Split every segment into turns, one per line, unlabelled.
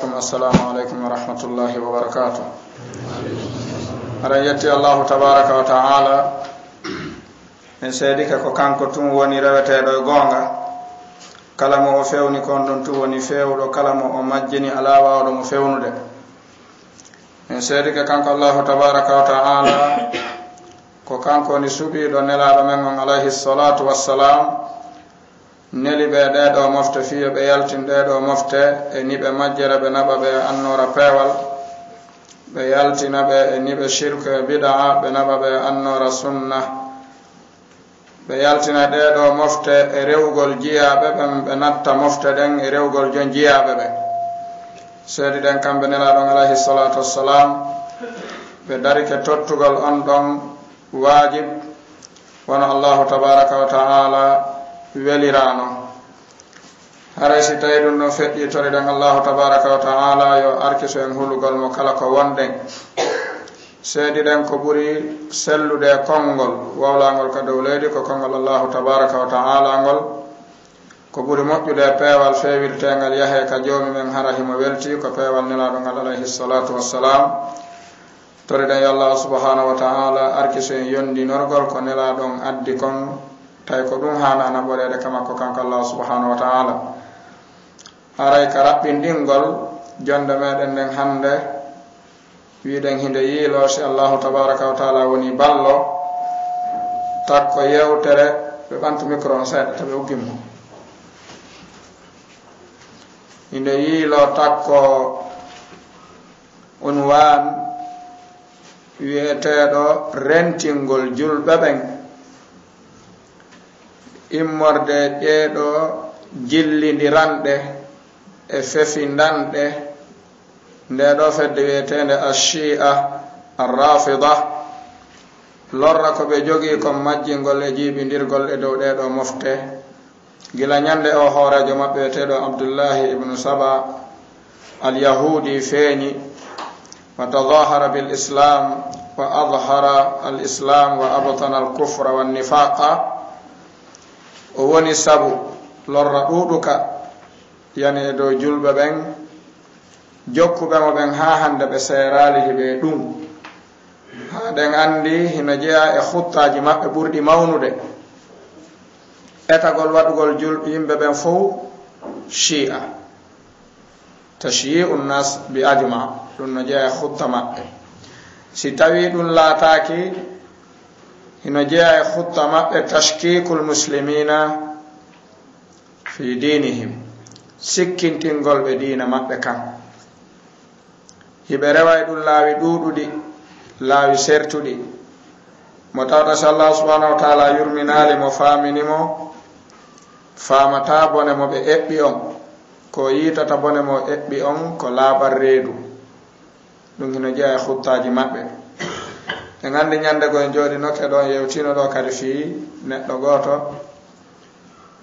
السلام عليكم ورحمة الله وبركاته. رأيتي الله تبارك وتعالى من سيدك كوكانكو تون وني رويته دو غونغا كلامو او فيوني كون دون تو وني فيودو كلامو او ماجني على واودو مو فيونودé من سيدك كانكو الله تبارك وتعالى كوكانكو ني سوبي دو نلادو men عليه الصلاة والسلام neli be deedo mofte fiye be yaltin deedo mofte e nibe majjere be naba be annora pewal be yaltina be e nibe shirku e bid'a be naba be annora sunna be yaltina deedo mofte e rewgol jiyaabe be natta mofte den e rewgol jon jiyaabe be seedi den kambe nela don alayhi salatu wassalam be darike tottugol on don wajib wana Allah tabaraka wa ta'ala welirano haray si tawi ɗum no feƴƴi toriɗen allahu tabaraka wa taala yo arkiso en hulugol mo kala ko wonɗen seedi ɗen ko ɓuri sellude konngol wawlangol ka dow leydi ko konngol allahu tabaraka wa taala ngol ko ɓuri moƴƴude peewal feewirtengal yahe ka joomi men hara himo welti ko peewal nelaɗongal alayhi salatu wassalam toriɗen yo allah subhanahu wa taala arkiso en yondinorgol ko nelaɗon addi kon tay ko dum hana na borede kama ko kanko Allah subhanahu wa ta'ala aray ka rabbindingol jonde meden den hande wiiden hinde yilo si Allah tabaraka wa ta'ala woni ballo takko yewtere be bantu micro on seeda tabe uggimmo hinde yilo takko unwan wiyetedo rentingol julbe ben immorde ƴeeɗo jillindiranɗe e fefindanɗe nde ɗo fedde wiyetende ashia arrafida lorra ko ɓe jogii kon majjingol e jiibindirgol e dow ɗeɗo mofte gila ñande o hoorejo maɓɓe wiyeteɗo abdoullahi ibnu saba alyahudi feeñi wa tadahara bilislam wa adhara alislam wa abtana alkufra wannifaqa o woni sabu lorra ɗuɗuka yani dow julɓe ɓen jokkuɓe mo ɓen ha hande ɓe seerali hiɓe ɗum ha ɗen andi hino jeeya e huttaji maɓɓe ɓurɗi mawnude etagol waɗugol julɓe yimɓe ɓen fof shi'a tashyi'u nnas bi ajma ɗum no jeeya e hutta maɓɓe si tawi ɗum laataki hino jeeya e hutta maɓɓe tashkikul muslimina fi dinihim sikkintingol ɓe diina maɓɓe kan hiɓe rewa e ɗum laawi ɗuuɗuɗi laawi sertuɗi mo tawta so Allah subhanahu wa taala yurminali mo faaminimo faamata bone mo ɓe eɓɓi on ko yiitata bone mo eɓɓi on ko laaɓal reedu ɗum hino jeeya e huttaji maɓɓe en andi ñande go en jooɗi nokke ɗon yewtino ɗo kadi fii neɗɗo gooto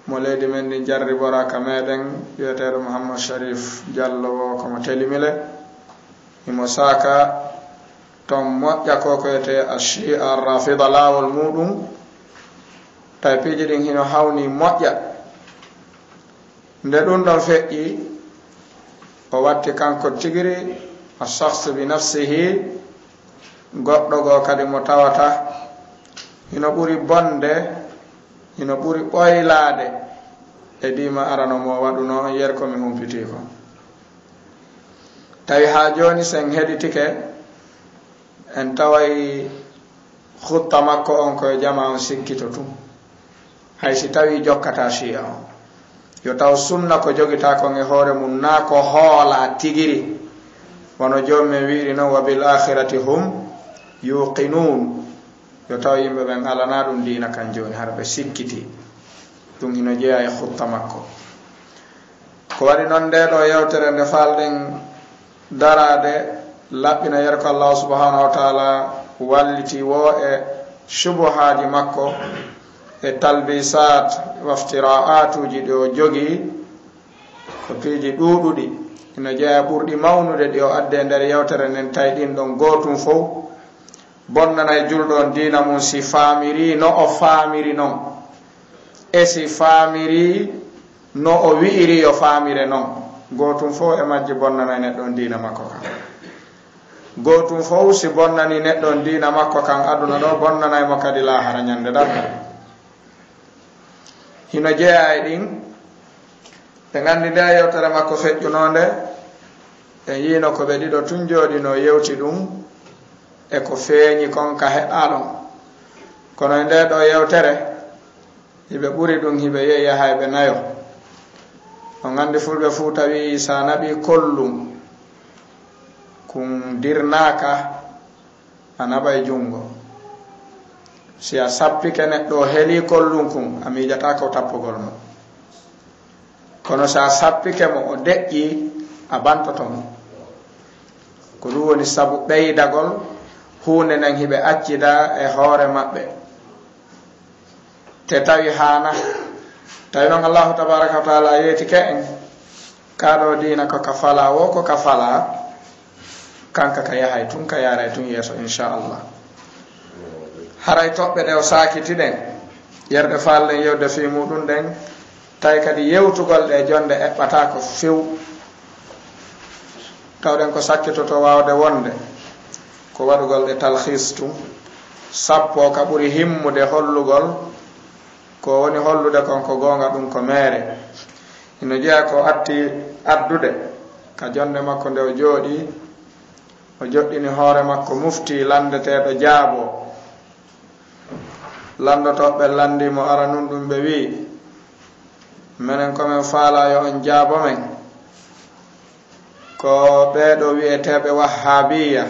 mo leydi men ndi jarribora ka meɗen wiyeteɗo Mouhammad Sharif Diallo wo komo telimile imo saaka ton moƴƴa ko koyete ashia arrafida laawol muɗum tawi piiji ɗin hino hawni moƴƴa nde ɗum ɗon feƴƴi o watti kanko tigiri a shahs bi nafsihi goɗɗo go kadi mo tawata hino ɓuri bonde hino ɓuri ɓoylade e dima arano mo waɗuno on yer komi humpiti ko tawi ha joni sen heɗitike en taway hutta makko on koye jama on sikkito tum haysi tawi jokkata shi'a on yo taw sunna ko jogita kon e hoore mum na ko hoola tigiri wono jommen wiiri noon wa bil akhirati hum yuqinun yo taw yimɓe ɓen alana ɗum diina kan joni har ɓe sikkiti ɗum hino jeeya e hutta makko ko waɗi noon nde ɗo yewtere nde falɗen darade laɓɓina yer ko Allah subhanahu wa taala walliti wo e subuhaji makko e talbisat waftira'atuji ɗi o jogii ko piiji ɗuuɗuɗi hino jeeya ɓurɗi mawnude ɗi o adde nder yewtere nden tawi ɗin ɗon gootum fof bonnanay julɗon diina mum si faamiri no o faamiri noon e si faamiri no o wi'iri yo faamire noon gotum fo e majji bonnana neɗɗo diina makko kan gotum fo si bonnani neɗɗo diina makko kan aduna ɗo bonnanaymo kadi lahara ñande ɗaɗɗo hino jeeya e ɗin ɓe gandi nde yewtere makko feƴƴunonde e yino ko ɓe ɗiɗo tun jooɗino yewti ɗum e ko feeñi kon ka heɗɗa ɗon kono e nde ɗo yewtere hiɓe ɓuri ɗum hiɓe yeeya hayɓe nayo on gandi fulɓe fuu tawi sa naɓi kollum kum dirnaka a naɓa jungo si a sappike neɗɗo heeli kollum kum a miijata ko tappugol mo kono sa sappike mo o deƴƴi a bantotomo ko ɗum woni sabu ɓeydagol hunde nden hiɓe accida e hoore maɓɓe te tawi hana tawi noon allahu tabaraka wa taala yeetike en kaɗo dina ko ka fala wo ko ka fala kanka ka yahay tun ka yaara tun yeeso inchallah haray toɓɓe ɗe o sakiti ɗen yerɗe fallen yewde fi muɗum ɗen tawi kadi yewtugol ɗe jonde eɓɓata ko few tawɗen ko sakkitoto wawde wonde ko waɗugol ɗe talhis tun sappo ka ɓuri himmude hollugol ko woni hollude kon ko gonga ɗum ko meere ino jeeya ko atti addude ka jonde makko nde o jooɗi o joɗɗini hoore makko mufti landeteɗo jaabo landotoɓe landimo ara nun ɗum ɓe wi minen komin faala yo on jaabo men ko ɓeeɗo wiyeteɓe wahhabiya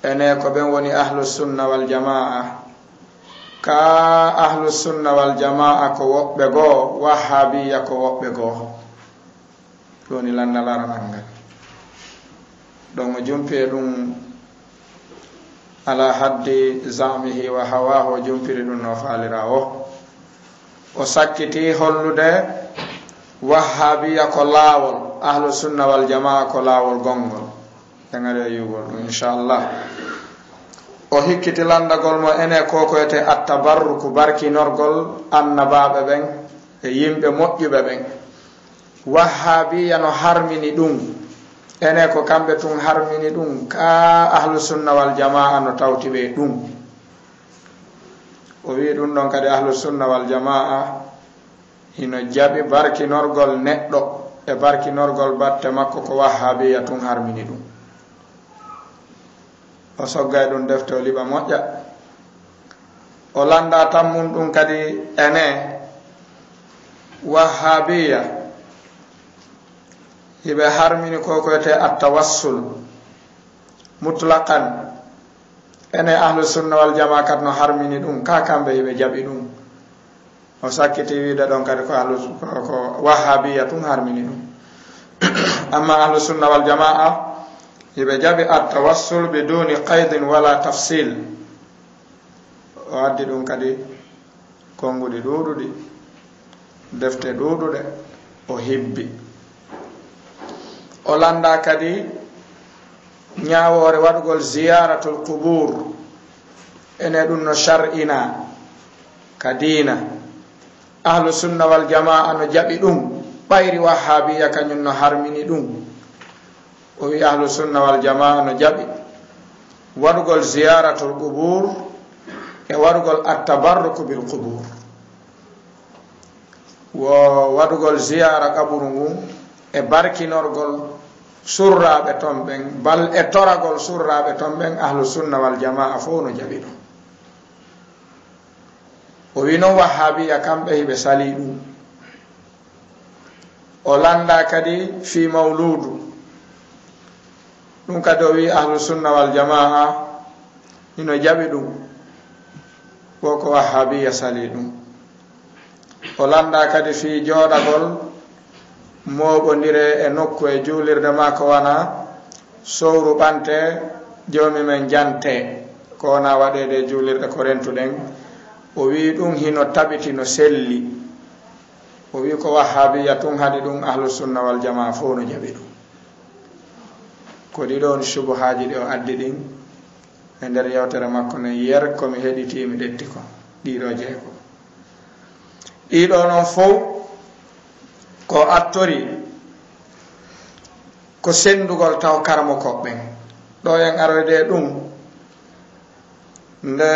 ene ko ɓen woni ahlusunna wal jamaa ka ahlusunna wal jamaa ko woɓɓe goo wahhabiya ko woɓɓe goo ɗoni landalaranal ngal ɗon o jumpi e ɗum ala haddi zamihi wa hawahu o jumpiri ɗum no faalira o sakkiti hollude wahhabiya ko laawol ahlusunna wal jamaa ko laawol gongol ɓe gari e yugol ɗum inchallah o hikkiti landagol mo ene kokoyete attabarruku barkinorgol annabaɓe ɓen e yimɓe moƴƴuɓe ɓen wahhabiya no harmini ɗum ene ko kamɓe tun harmini ɗum ka ahlusunna wal jamaa no tawti ɓe ɗum o wi ɗum ɗon kadi ahlusunna wal jamaa hino jaɓi barkinorgol neɗɗo e barkinorgol batte makko ko wahhabiya tun harmini ɗum o soggay ɗum defte o liɓa moƴƴa o landa tammum ɗum kadi ene wahhabiya hiɓe harmini kokoyete attawassul mutlaqan ene ahlusunna wal jamaa kadi no harmini ɗum ka kamɓe hiɓe jaɓi ɗum o sakkiti wiide ɗon kadi ko wahhabiya tun harmini ɗum amma ahlusunna wal jamaa hiɓe jaɓi attawassul biduni qaydin wala tafsil o addi ɗum kadi konguɗi ɗuɗuɗi defte ɗuɗuɗe o hibbi o landa kadi ñawore waɗugol ziyaratul qubur ene ɗum no shar'ina ka diina ahlu sunna wal jamaa no jaɓi ɗum ɓayri wahhabiya kañum no harmini ɗum o wi ahlu sunna wal jamaa no jaɓi waɗugol ziyaratul qubur e waɗugol attabarruku bil qubur wo waɗugol ziyara qaburu ngun e barkinorgol surraɓe ton ɓen bal e toragol surraɓe ton ɓen ahlu sunna wal jamaa fo no jaɓi ɗum o wi noon wahhabiya kamɓe hiɓe sali ɗum o landa kadi fi mawludu ɗum kadi o wi ahlu sunna wal jamaa ino jaɓi ɗum wo ko wahhabiya sali ɗum o landa kadi fi jooɗagol moɓodire e nokku e juulirde ma ko wana sowru ɓante jomi men jante ko wona waɗede juulirde ko rentuɗen o wi ɗum hino tabiti no selli o wi ko wahhabiya tun haɗi ɗum ahlu sunna wal jamaa fo no jaɓi ɗum ko ɗiɗon subuhaji ɗi o addi ɗin e nder yewtere makko ne yer komi heɗitimi ɗetti ko ɗiɗo jeego ɗiɗo noon fof ko attori ko sendugol taw karamo koɓɓen ɗo en aroyde ɗum nde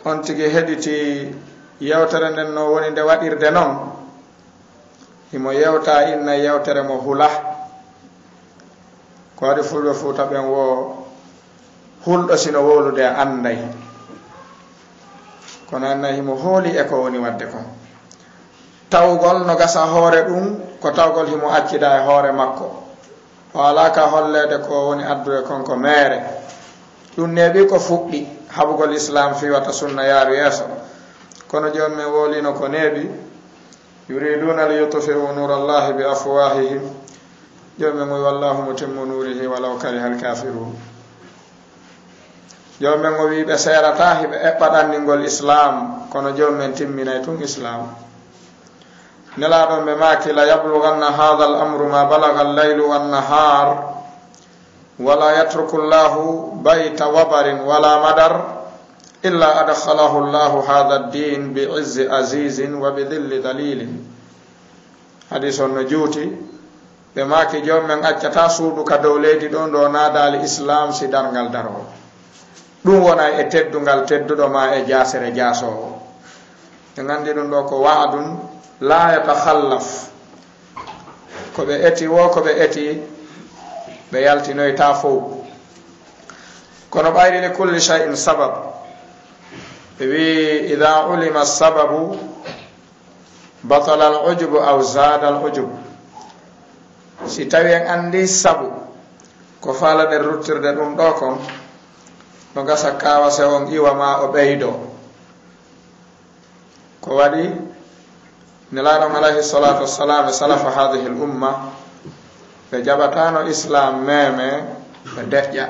on tigi heɗiti yewtere nden no woni nde waɗirde noon himo yewta inna yewtere mo hula ko waɗi fulɓe fuuta ɓen wo hulɗo sino wolude anday kono enna himo hooli e ko woni wadde kon tawgol no gasa hoore ɗum ko tawgol himo accida e hoore makko o alaka hollede ko woni addude konko meere ɗum neeɓi ko fuɗɗi haɓugol islam fiwata sunna yaaru yeeso kono joni min wolino ko neeɓi yuriduna liyutfiu nurallahi bi afwahihim joni min wi wallahu mutimmu nurihi walaw kariha alkafirun joni min o wi ɓe serata hiɓe eɓɓaɗanningol islam kono joni min timminay tun islam nelaɗon ɓe maki la yabluganna hadha al amru ma balaga allaylu wannahar wala yatruku llahu bayta wabarin wala madar illa adkhalahu llahu hadha ad-din bi izzi azizin wa bi dhilli dalilin hadis on no juuti ɓe maki joni men accata suudu ka dow leydi ɗon ɗo naadali islam si dargal darowo ɗum wona e teddugal tedduɗo ma e jasere jasowo ɓe gandi ɗum ɗo ko wa'dun la yatakhallaf ko ɓe eti wo ko ɓe eti ɓe yaltinoyta fof kono ɓayri li kulli shay'in sabab ɓe wi ida ulima sababu batala al ujubu aw zada al ujubu si tawi en andi sabu ko faalaɗen ruttirde ɗum ɗo kon no gasa kawase on iwama o ɓeydo ko waɗi nelaɗon alayhi salatu wassalam e salafa hadihi l umma ɓe jaɓatano islam meme ɓe deƴƴa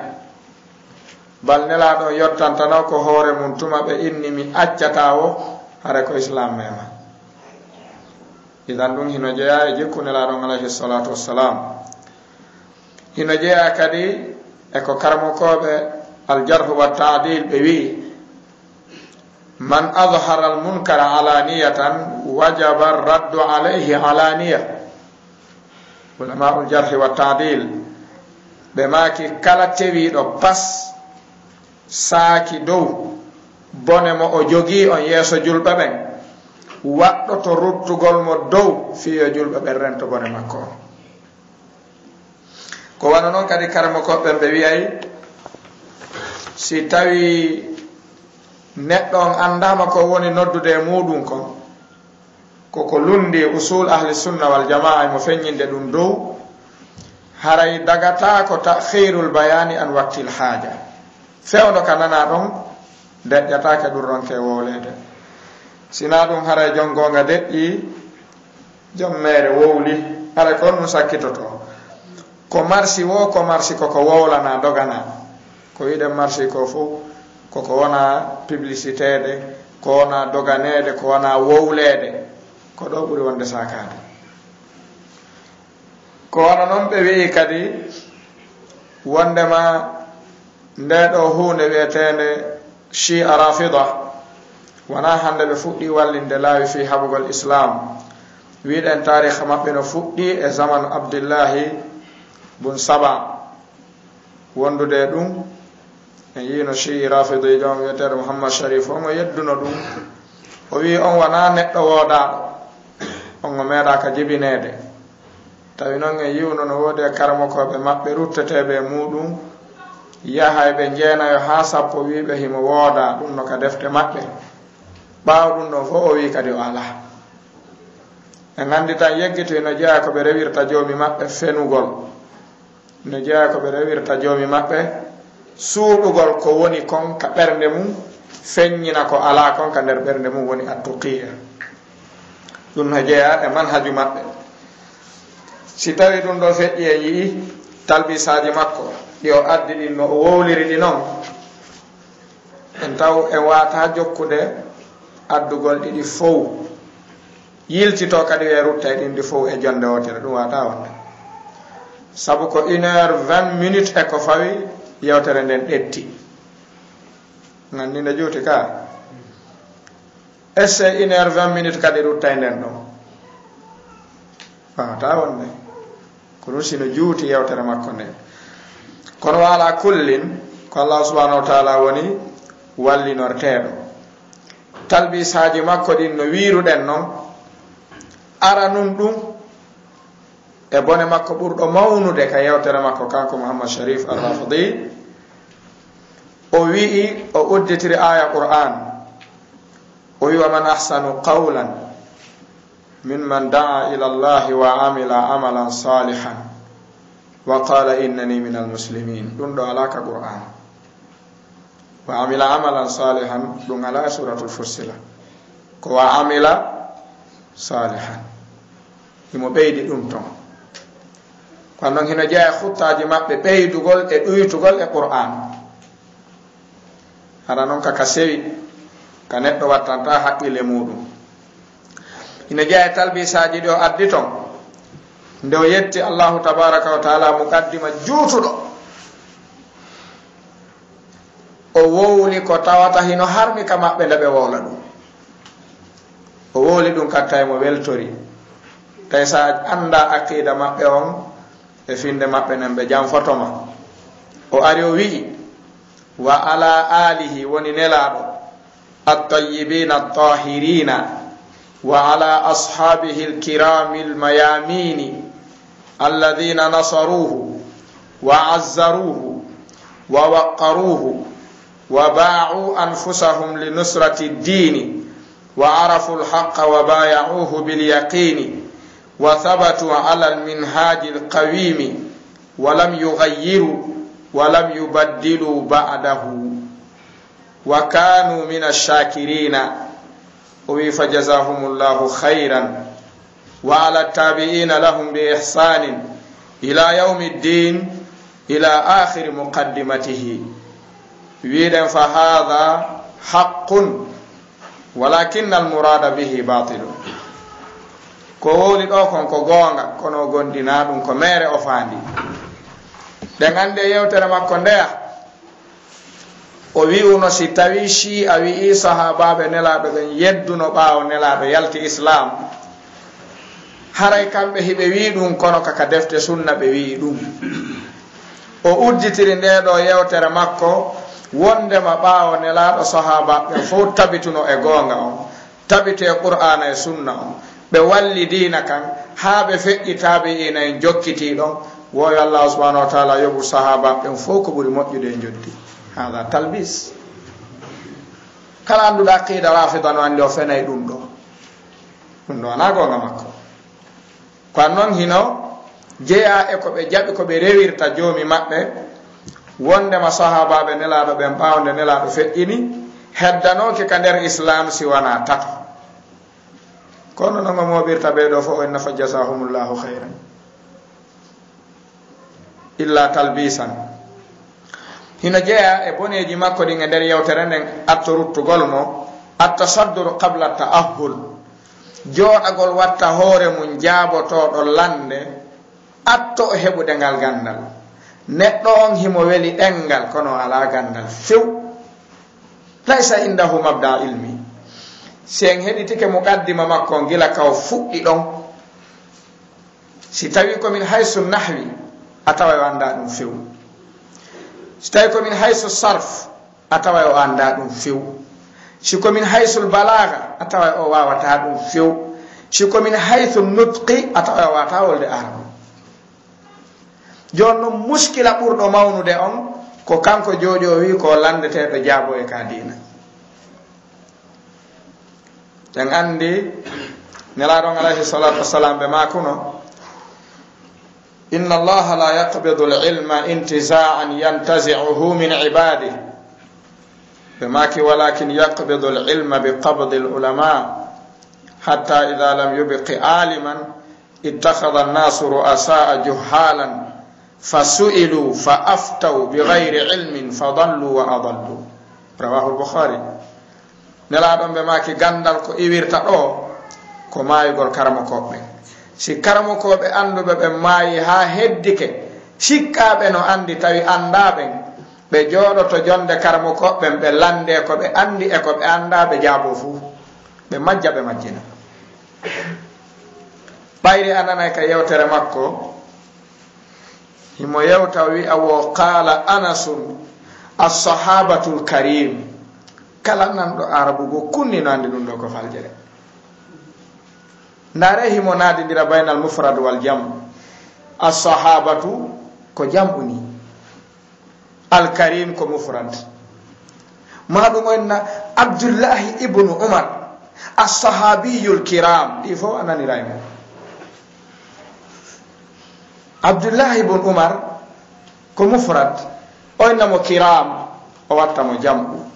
bal nelaɗon yottantano ko hoore mum tuma ɓe inni mi accata o hare ko islam mema idan ɗum hino jeeya e jikku nelaɗon alayhi salatu wassalam hino jeeya kadi eko karmokoɓe aljarhu wa taadil ɓe wi man adhara almunkara alaniyatan wajaba raddu alayhi alaniya ulama'ul jarhi wa taadil ɓe maki kala tewiɗo pas saaki dow bone mo o jogii on yeeso julɓe ɓen waɗɗoto ruttugol mo dow fiyo julɓe ɓen rento bone makko ko wana noon kadi karmo koɓɓen ɓe wiyay si tawi neɗɗo on andama ko woni noddude e muɗum kon koko lundi usul ahli sunna wal jamaa mo feññinde ɗum dow haray dagata ko takhirul bayani an waktil haaja fewdo ka nana ɗon deƴƴatake ɗum ronke wolede sina ɗum haray jongonga deƴƴi jom mere wowli haray ko ɗum sakkitoto ko marsi wo ko marsi koko wowlana dogana ko wiɗen marsi ko fof koko wona publicité de ko wona doganede ko wona wowlede ko ɗo ɓuri wonde sakade ko wana noon ɓe wi kadi wondema nde ɗo hunde wiyetende shia rafida wona hande ɓe fuɗɗi wallinde laawi fi haɓugol islam wiɗen tariha maɓɓe no fuɗɗi e zamanu abdillahi bun saba wondude ɗum en yino shii rafidi jom wiyeteɗo mouhammad sharif on o yedduno ɗum o wi on wona neɗɗo woodaɗo on o meeɗa ka jibinede tawi noon en yiwno no woodi e karmokoɓe maɓɓe rutteteɓe muɗum yahay ɓe jeenayo ha sappo wiɓe himo wooda ɗum no ka defte maɓɓe ɓaaw ɗum ɗon fof o wi kadi o ala en andi tan yeggito no jeeya ko ɓe rewirta joomi maɓɓe fenugol no jeeya ko ɓe rewirta joomi maɓɓe suuɗugol ko woni kon ka ɓernde mum feññina ko ala kon ka nder ɓernde mum woni attuqiya ɗum no jeeya e manhaju maɓɓe si tawi ɗum ɗo feƴƴi e yii talbisaji makko yo addi ɗin no o wowliri ɗi noon en taw en wata jokkude addugol ɗiɗi fof yiltito kadi e rutta e ɗin ɗi fof e jonde wotere ɗum wata wonde sabu ko 1h20 e ko fawi yewtere nden ɗetti gandi nde juuti ka esse 1h20 kadi rutta e nden ɗon wata wonde ko rusino juuti yewtere makko nde kono wala kullin ko Allah subhanahu wa ta'ala woni wallinorteeɗo talbisaji makko ɗin no wiruɗen noon aranum ɗum e bone makko ɓurɗo mawnude ka yewtere makko kanko Muhammad Sharif Al-Rafidi o wi'i o udditiri aya Qur'an o wi wa man ahsanu qawlan mimman da'a ila Allah wa amila amalan salihan wa qala innani minal muslimin ɗum ɗo alaka Qur'an wa amila amalan salihan ɗum ala suratul Fussilat ko wa amila salihan himo ɓeydi ɗum ton kono noon hino jeeya huttaji maɓɓe ɓeydugol e ɗuytugol e Qur'an hara noon kaka sewi ka neɗɗo wattanta haqqille muɗum hino jeeya talbisaji ɗi o addi ton nde o yetti Allahu tabaraka wa taala muqaddima juutuɗo o wowli ko tawata hino harmi ka maɓɓe nde ɓe wowla ɗum o wowli ɗum katta mo weltori tawi sa anda aqida maɓɓe on e finde maɓɓe nen ɓe janfotoma o ari o wi'i wa ala alihi woni nelaɗo at-tayyibina at-tahirina wa ala ashabihi al-kirami al-mayamini alladhina nasaruhu wa azzaruhu wa waqqaruhu wa ba'u anfusahum li nusrati ad-din wa arafu al-haqqa wa bay'uhu bil yaqini wa thabatu ala al-minhaj al-qawim wa lam yughayyiru wa lam yubaddilu ba'dahu wa kanu min ash-shakirina wa fajazahumullahu khairan wa ala at-tabi'ina lahum bi ihsanin ila yawmiddin ila akhir muqaddimatihi wiiden fa hadha haqqun walakin al-murada bihi batilun ko woli ɗo kon ko goonga kono gondina ɗum ko mere o faandi ɗen ande yewtere makko ndeya o wi'uno si tawi shi a wi'i sahabaɓe nelaɗo ɓen yedduno ɓaawo nelaɗo yalti islam haray kamɓe hiɓe wi ɗum kono kaka defte sunna ɓe wi ɗum o udditiri nde ɗo yewtere makko wondema ɓaawo nelaɗo sahabaɓe fof tabituno e goonga on tabite qur'ana e sunna on ɓe walli dina kan haa ɓe feƴƴitaɓe ina en jokkiti ɗon woyo Allah subhanahu wa ta'ala yoɓu sahabaɓe ɓen fof ko ɓuri moƴƴude e joddi hada talbis kala annduɗa aqida rafida no andi o fenay ɗum ɗo wona gonga makko kono noon hino jeeya e ko ɓe jaɓi ko ɓe rewirta joomi maɓɓe wondema sahabaɓe nelaɗo ɓen ɓawnde nelaɗo feƴƴini heddanoke ka nder islam si wona tato kono noon mo moɓirta ɓeɗo fof o nafa jasahumullahu hayran illa talbisan hino jeeya e boneji makko ɗin e nder yewtere nden atto ruttugol mo attasadduru qabla ta'ahhul jooɗagol watta hoore mum jaabotoɗo lande atto o heɓude ngal gandal neɗɗo on himo weli ɗengal kono ala gandal few laysa indahu mabda ilmi sen heɗitike muqaddima makko gila kaw fuɗɗi ɗon si tawi komin haysu nahwi a tawa o anda ɗum few si tawi komin haysu sarf a tawa o anda ɗum few si komin haysul balaga a tawa o wawata ɗum few si komin haysu nutqi a tawa o wawata wolde arabo joni noon muskila ɓurɗo mawnude on ko kanko jooɗi o wi ko landeteɗo jaabo e ka dina en andi nelaɗon alayhi salatu wassalam ɓe makuno inna allaha la yaqbidu al-ilma intiza'an yantazi'uhu min ibadihi ɓe maki walakin yaqbidu al-ilma biqabdi al-ulama hatta idha lam yubqi aliman ittakhadha an-nasu ru'asa'a juhalan fasu'ilu fa aftaw bighayri ilmin fadallu wa adallu rawahu al-bukhari nelaɗon ɓe maki gandal ko iwirta ɗo ko mayugol karmakoɓe si karmakoɓe anduɓe ɓe maayi ha heddike sikkaɓe no andi tawi andaɓen ɓe jooɗoto jonde karmakoɓɓen ɓe lande ko ɓe andi e ko ɓe anda ɓe jaabo fuu ɓe majja ɓe majjina ɓayri ananay ka yewtere makko himo yewta wi awo qala anasun as-sahabatul karim kala nan do arabu go kunni nande dum do ko faljere ndare himo nadi dira bainal mufrad wal jam as-sahabatu ko jamuni al karim ko mufrad madum enna abdullah ibn umar as-sahabiyul kiram ifo anani raymo abdullah ibn umar ko mufrad o enna mo kiram o watta mo jamu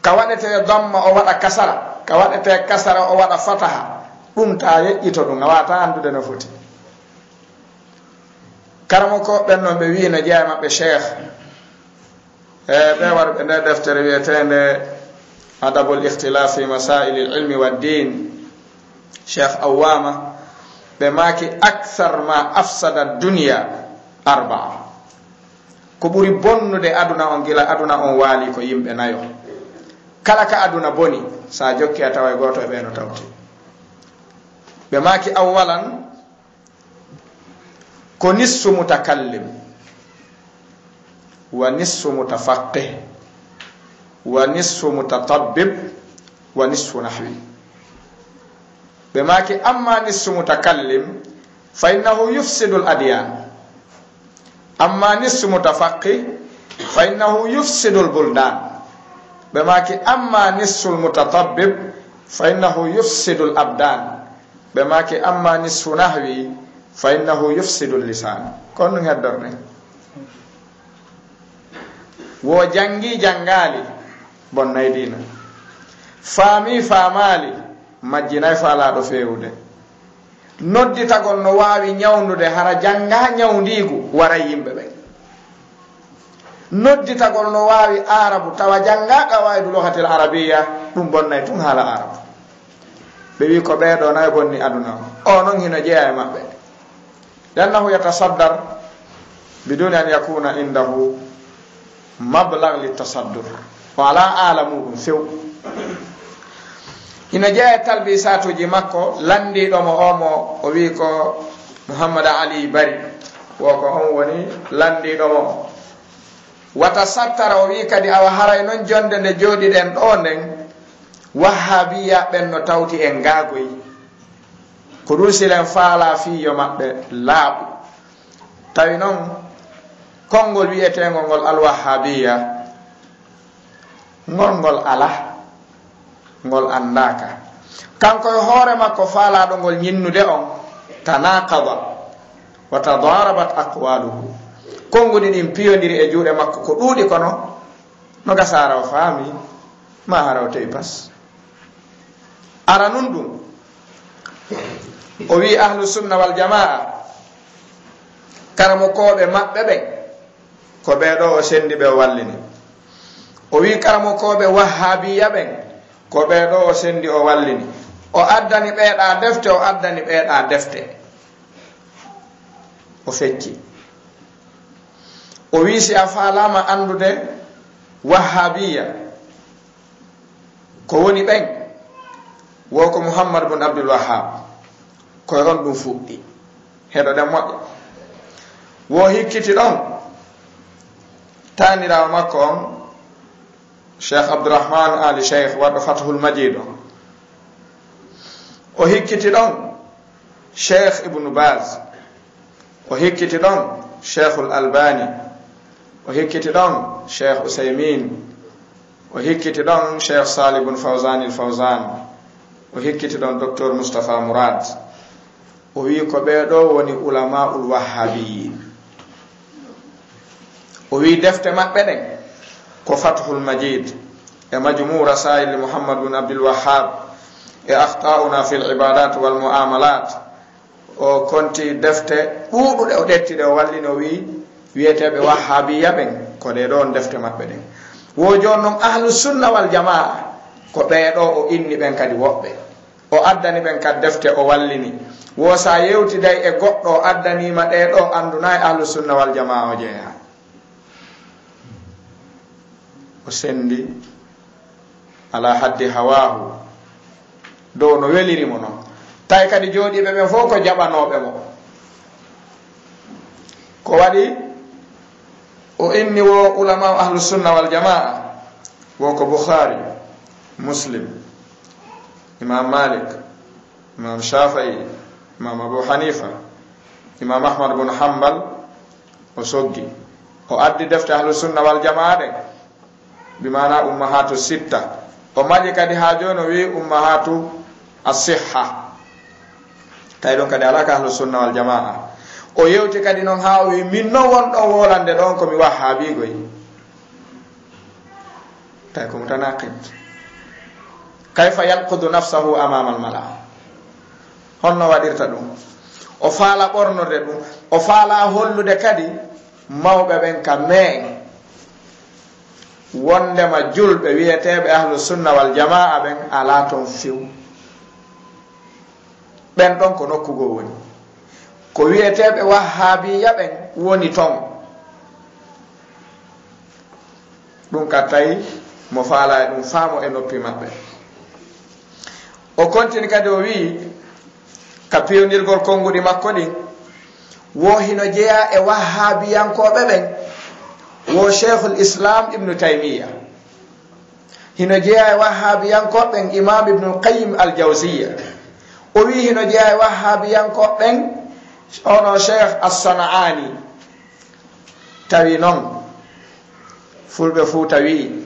kawadete damma o wada kasara kawadete kasara o wada fataha dum taye ito dum ngawata andude no foti karamo ko benno be wi no jeey mabbe sheikh be war be ne deftere wietende adabul ikhtilaf fi masail al-ilm wa ad-din sheikh awama be maki akthar ma afsada ad-dunya arba'a ko buri bonnude aduna on gila aduna on wali ko yimbe nayo kala ka aduna boni sa jokki atawa goto be no tawti be maki awalan ko nisfu mutakallim wa nisfu mutafaqqih wa nisfu mutatabbib wa nisfu nahwi be maki amma nisfu mutakallim fa innahu yufsidu al-adyan amma nisfu mutafaqqih fa innahu yufsidu al-buldan bemaki amma nisful mutatabbib fa innahu yufsidu al-abdan bemaki amma nisfu nahwi fa innahu yufsidu al-lisan kon ngaddorne wo jangi jangali bonnay dina fami famali majjinay fala do fewude noddi tagol no wawi nyawndude hara janga nyawndigu wara yimbe be noddi tagol no wawi arabu tawa janga qawaidu lugatil arabiyya dum bonnay tun hala arabu be wi ko be do nay bonni aduna o non hino jeeya mabbe lannahu yatasaddar bidun an yakuna indahu mablagh litasaddur wala alamu few ina jeeya talbisatuji makko landi do mo omo o wi ko muhammad ali bari woko on woni landi do mo wata sattara o wi kadi awa haray non jonde nde jodi den do nden wahabiya ben no tawti en gagoy ko rusilen faala fiyo mabbe laabu tawi non kongol wi'etengol ngol al wahabiya ngol ala ngol andaka kanko hoore makko faala do ngol nyinnude on tanaqaba wa tadarabat aqwaluhu kongoni dim piyondiri e juude makko ko duudi kono no gasara o faami ma haraw tay pas ara nun dum o wi ahlus sunna wal jamaa karamo kobe mabbe be ko be do o sendi be wallini o wi karamo kobe wahhabiya ben ko be do o sendi o wallini o addani beeda defte o addani beeda defte o fecci o wi si afalama andude wahhabiya ko woni ben woko muhammad bin abdul wahhab ko ron dum fuddi hedo dem modde wo hikkiti don tanira makko on sheikh abdurrahman ali sheikh wado fathul majid o hikkiti don sheikh ibn baz o hikkiti don sheikh al albani o hikkiti don sheikh usaymin o hikkiti don sheikh salih ibn fawzan al fawzan o hikkiti don docteur mustafa murad o wi ko be do woni ulama ul wahhabi o wi defte mabbe den ko fathul majid e majmu' rasail muhammad bin abdul wahhab e akhta'una fil ibadat wal muamalat o konti defte buudude o dettide o wallino wi wietebe wahhabiyya ben ko de don defte mabbe den wo jonnon ahlus sunna wal jamaa ko be do o inni ben kadi wobbe o addani ben kad defte o wallini wo sa yewti day e goddo addani ma de do anduna ahlus sunna wal jamaa o jeeha o sendi ala haddi hawahu do no weliri mo non tay kadi jodi be fo ko jabanobe mo ko waɗi o inni wo ulama ahlu sunna wal jamaa wo ko Bukhari, Muslim, Imam Malik, Imam Shafi'i, Imam Abu Hanifa, Imam Ahmad bin Hanbal o soggi o addi defte ahlu sunna wal jamaa ɗen bimana ummahatu sitta o maƴi kadi ha joni o wi ummahatu as-sihha tawi ɗon kadi alaka ahlu sunna wal jamaa o yewti kadi noon ha o wi min non wonɗo wolande ɗon komi wahhabigoy tawi ko mutanaqid kayfa yanqudu nafsahu amama al mala honno waɗirta ɗum o faala ɓornode ɗum o faala hollude kadi mawɓe ɓen ka meeŋ wondema julɓe wiyeteɓe ahlu sunna wal jamaa ɓen ala toon few ɓen ɗon ko nokkugo woni ko wiyeteɓe wahhabiya ɓen woni ton ɗum ka tawi mo faala e ɗum faamo e noppi maɓɓe o continue kadi o wi ka pewnirgol konguɗi makko ɗin wo hino jeeya e wahhabiyankoɓe ɓen wo cheikhul islam ibnu taymiya hino jeeya e wahhabiyankoɓe ɓen imam ibnu qayyim al jawziya o wi hino jeeya e wahhabiyankoɓe ɓen ono cheikh as-sana'ani tawi noon fulɓe fuu tawi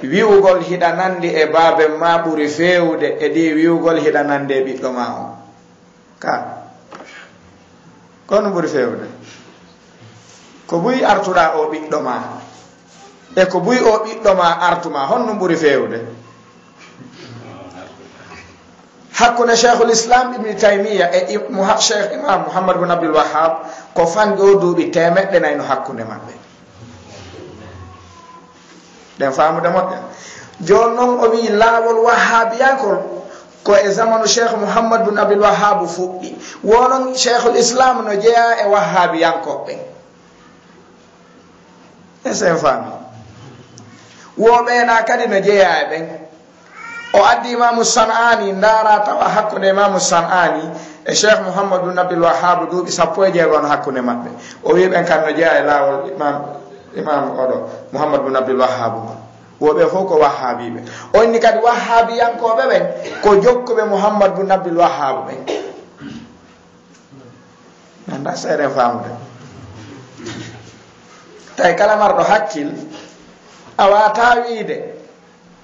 wi'ugol hiɗanandi e baabe ma ɓuri fewde e ɗi wi'ugol hiɗanandi e ɓiɗɗo ma o ka kono ɓuri fewde ko buyi artuɗa o ɓiɗɗo ma e ko buyi o ɓiɗɗo ma artuma honno ɓuri fewde hakkunde cheikhul islam ibni taymiya e cheikh imam mouhammad bin abdul wahhab ko fanɗi o duuɓi temeɗɗe nayi no hakkunde maɓɓe ɗen famude moƴƴa joni noon o wi laawol wahhabiyankol ko e zamanu cheikh mouhammad bin abdul wahhab fuɗɗi wonon cheikhul islam no jeeya e wahhabiyankoɓe esen faami woɓeena kadi no jeeya e ɓen o addi imamu san'ani ndara tawa hakkunde imamu san'ani e cheikh mouhammad bin abdul wahhab duuɓi 16 hakkunde maɓɓe o wi ɓen kan no jeeya e laawol imam oɗo mouhammad bin abdul wahhab woɓe fof ko wahhabiɓe onni kadi wahhabiyankoɓe ɓen ko jokkuɓe mouhammad bin abdul wahhab ɓen anda seeɗen famude tawi kala marɗo hakkil a wata wiide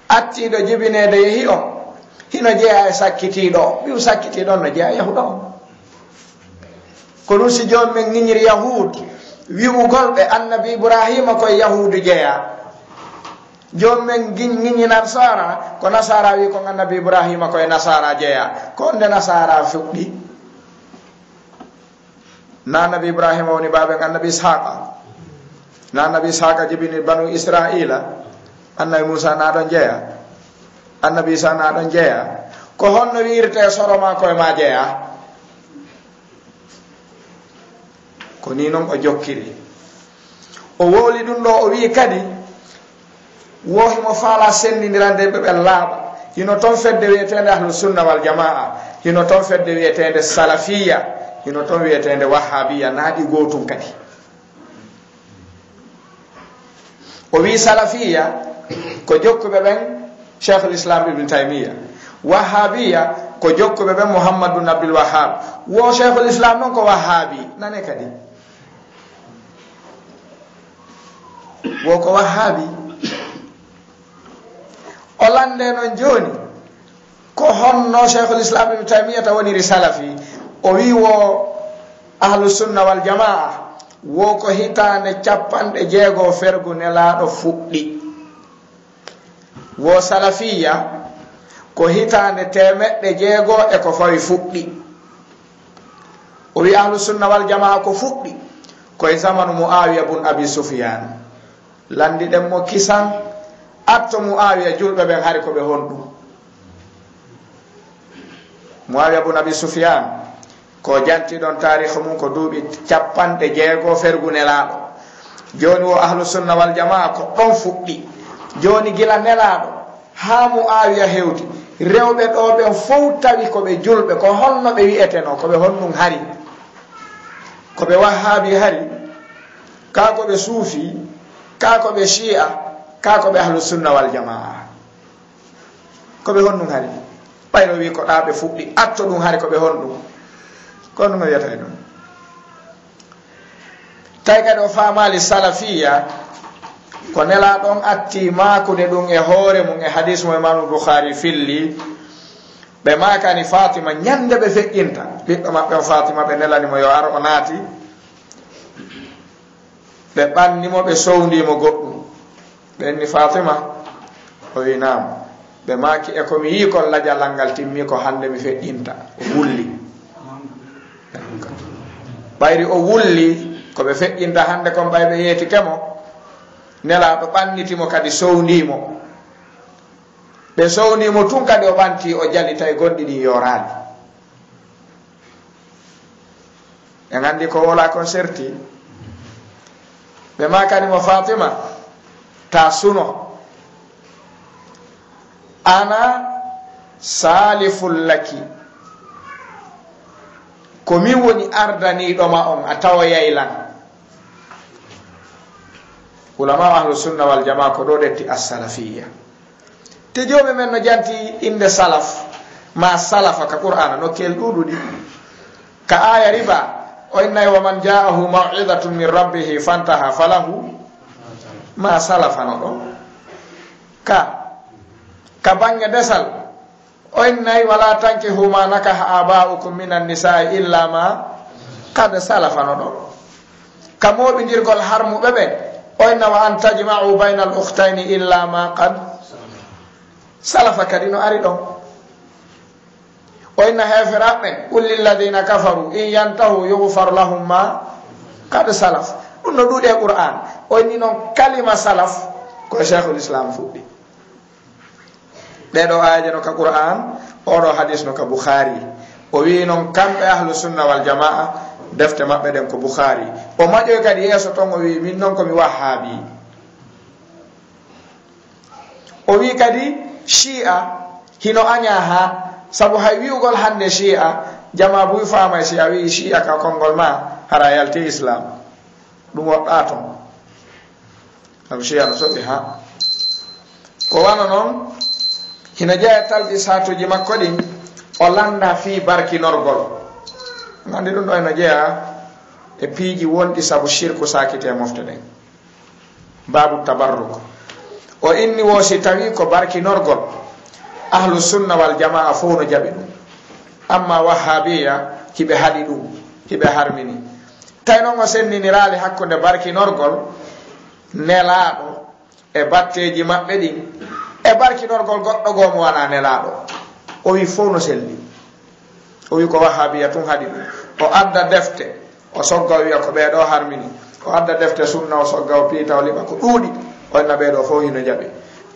attiɗo jibinede yeehi on hino jeeya e sakkitiɗo ɓiw sakkitiɗon no jeeya yahuɗo on ko ɗum si joni men ŋiñiri yahud wi'ugolɓe annabi ibrahima koye yahudu jeeya joni men ŋiñi nasara ko nasara wi kon annabi ibrahima koye nasara jeeya ko nde nasara fuɗɗi na annabi ibrahima woni baɓen annabi ishaqa na annabi ishaqa jibini banu israila annabi musa naɗon jeeya annabi isa naɗon jeeya ko honno wirte soroma koye ma jeeya ko ni noon o jokkiri o wowli ɗum ɗo o wi kadi wohimo faala sendidirande ɓe laaɓa hino toon fedde wiyetende ahlu sunna wal jamaa hino toon fedde wiyetende salafiya hino toon wiyetende wahhabiya naaɗi gotum kadi o wi salafiya ko jokkuɓe ɓen cheikhul islam ibne taymiya wahhabiya ko jokkuɓe ɓen mouhammad bin abdul wahhab wo cheikhul islam noon ko wahhabi nane kadi wo ko wahhabi o lande noon joni ko honno cheikhul islam ibne taymiyata woniri salafi o wi wo ahlu sunna wal jamaa wo ko hitande 60 fergu nelaɗo fuɗɗi wo salafiya ko hitande 100 e ko fawi fuɗɗi o wi ahlu sunna wal jamaa ko fuɗɗi koye zamanu muawiya bun abi sufyan landi ɗen mo kisan atto muawiya julɓe ɓen hari koɓe honɗum muawiya bun abi sufyan ko jantiɗon tarikh mum ko duuɓi 60 fergu nelaɗo joni wo ahlu sunna wal jamaa ko ɗon fuɗɗi joni gila nelaɗo ha muawiya hewti rewɓe ɗo ɓen fof tawi koɓe julɓe ko honno ɓe wi'eteno koɓe honɗum hari ko be wahabi hari ka ko be sufi ka ko be shi'a ka ko be ahlus sunna wal jamaa ko be honnum hari bayro wi ko daabe fuddi atto dum hari ko be honnum ko no yata don tay ka do famali salafiyya ko nela don atti makude dum e hoore mum e hadith mo Imam Bukhari filli be makani Fatima nyande be fekkинta biddo mabbe Fatima be nelani mo yo ar onati be banni mo be sowndi mo goddum be ni Fatima o wi nam be maki e ko mi yi ko la jalangal timmi ko hande mi fekkинta o wulli bayri o wulli ko be fekkинta hande ko baybe yeti kemo nela be bannitimo kadi sownimo be sownimo tun kadi o banti o jalli tay gondi di yorani e ngandi ko wala concerti be makani mo Fatima ta suno ana saliful laki ko mi woni ardani do ma on atawa yaylan ulama ahlus sunna wal jamaa ko do detti as-salafiyya te jobe men no janti inde salaf ma salafa ka qur'ana no kel dududi ka aya riba o inna wa man ja'ahu maw'izatun min rabbih fantaha falahu ma salafa no do ka banga desal o inna wala tankihu ma nakaha aba'ukum minan nisa'i illa ma qad salafa no do ka mobi dirgol harmu bebe وإن وأن تجمعوا بين الأختين إلا ما قد سلف كدين أريدهم وإن هافرات قل للذين كفروا إن ينتهوا يغفر لهم ما قد سلف ونودو دي القرآن وإن كلمة سلف كو شيخ الإسلام فودي دو آية نوكا قرآن أو حديث نوكا بخاري وإن كم أهل السنة والجماعة defte mabbe den ko Bukhari o majo kadi yeso ton o wi min non ko mi wahabi o wi kadi shi'a hino anya ha sabu hay wiugol hande shi'a jama buy fama shi'a wi shi'a ka kongol ma hara yalti islam dum wadda ton sabu shi'a no sobi ha ko wana non hina jaya talbi satuji makko din o landa fi barki norgol ngandi dum do ena jeya e piiji wondi sabu shirku sakite mofte den babu tabarruk o inni wosi tawi ko barki norgol ahlu sunna wal jamaa fowno jabi dum amma wahabiya hibe hadi dum hibe harmini tayno mo sennini rali hakkunde barki norgol nelaado e batteji mabbe din e barki norgol goddo go mo wana nelaado o wi fowno selli o wi ko wahabiya tun hadi o adda defte o sogga wi ko be do harmini o adda defte sunna o sogga o piita o liba ko duudi o na be do fo hino jabi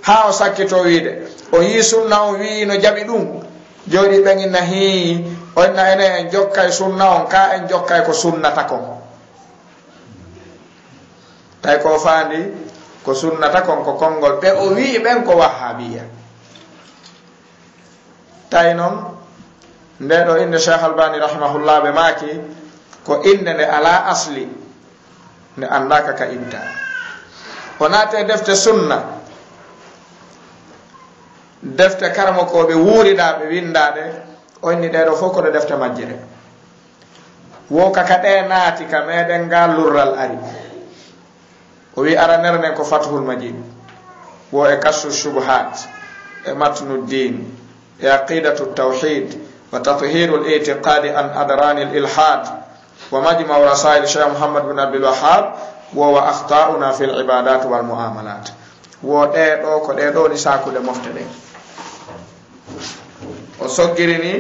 ha o sakkito wiide o yi sunna o wi no jabi dum jodi bengi nahi o na ene en jokkay sunna on ka en jokkay ko sunnata kon tay ko faandi ko sunnata kon ko kongol be o wi ben ko wahabiya tay non ndedo inde Sheikh Albani rahimahullah be maki ko inde ne ala asli ne andaka ka ibda onate defte sunna defte karamo ko be wurida be windade onni dedo foko de defte majjire wo kaka de naati ka meden galurral ari o wi ara nerne ko fathul majid wo e kasu shubuhat e matnuddin e aqidatu tawhid وتطهير الاعتقاد عن أدران الإلحاد ومجمع رسائل الشيخ محمد بن عبد الوهاب وهو أخطاؤنا في العبادات والمعاملات ودو ko de do ni sakude moftede o soggirini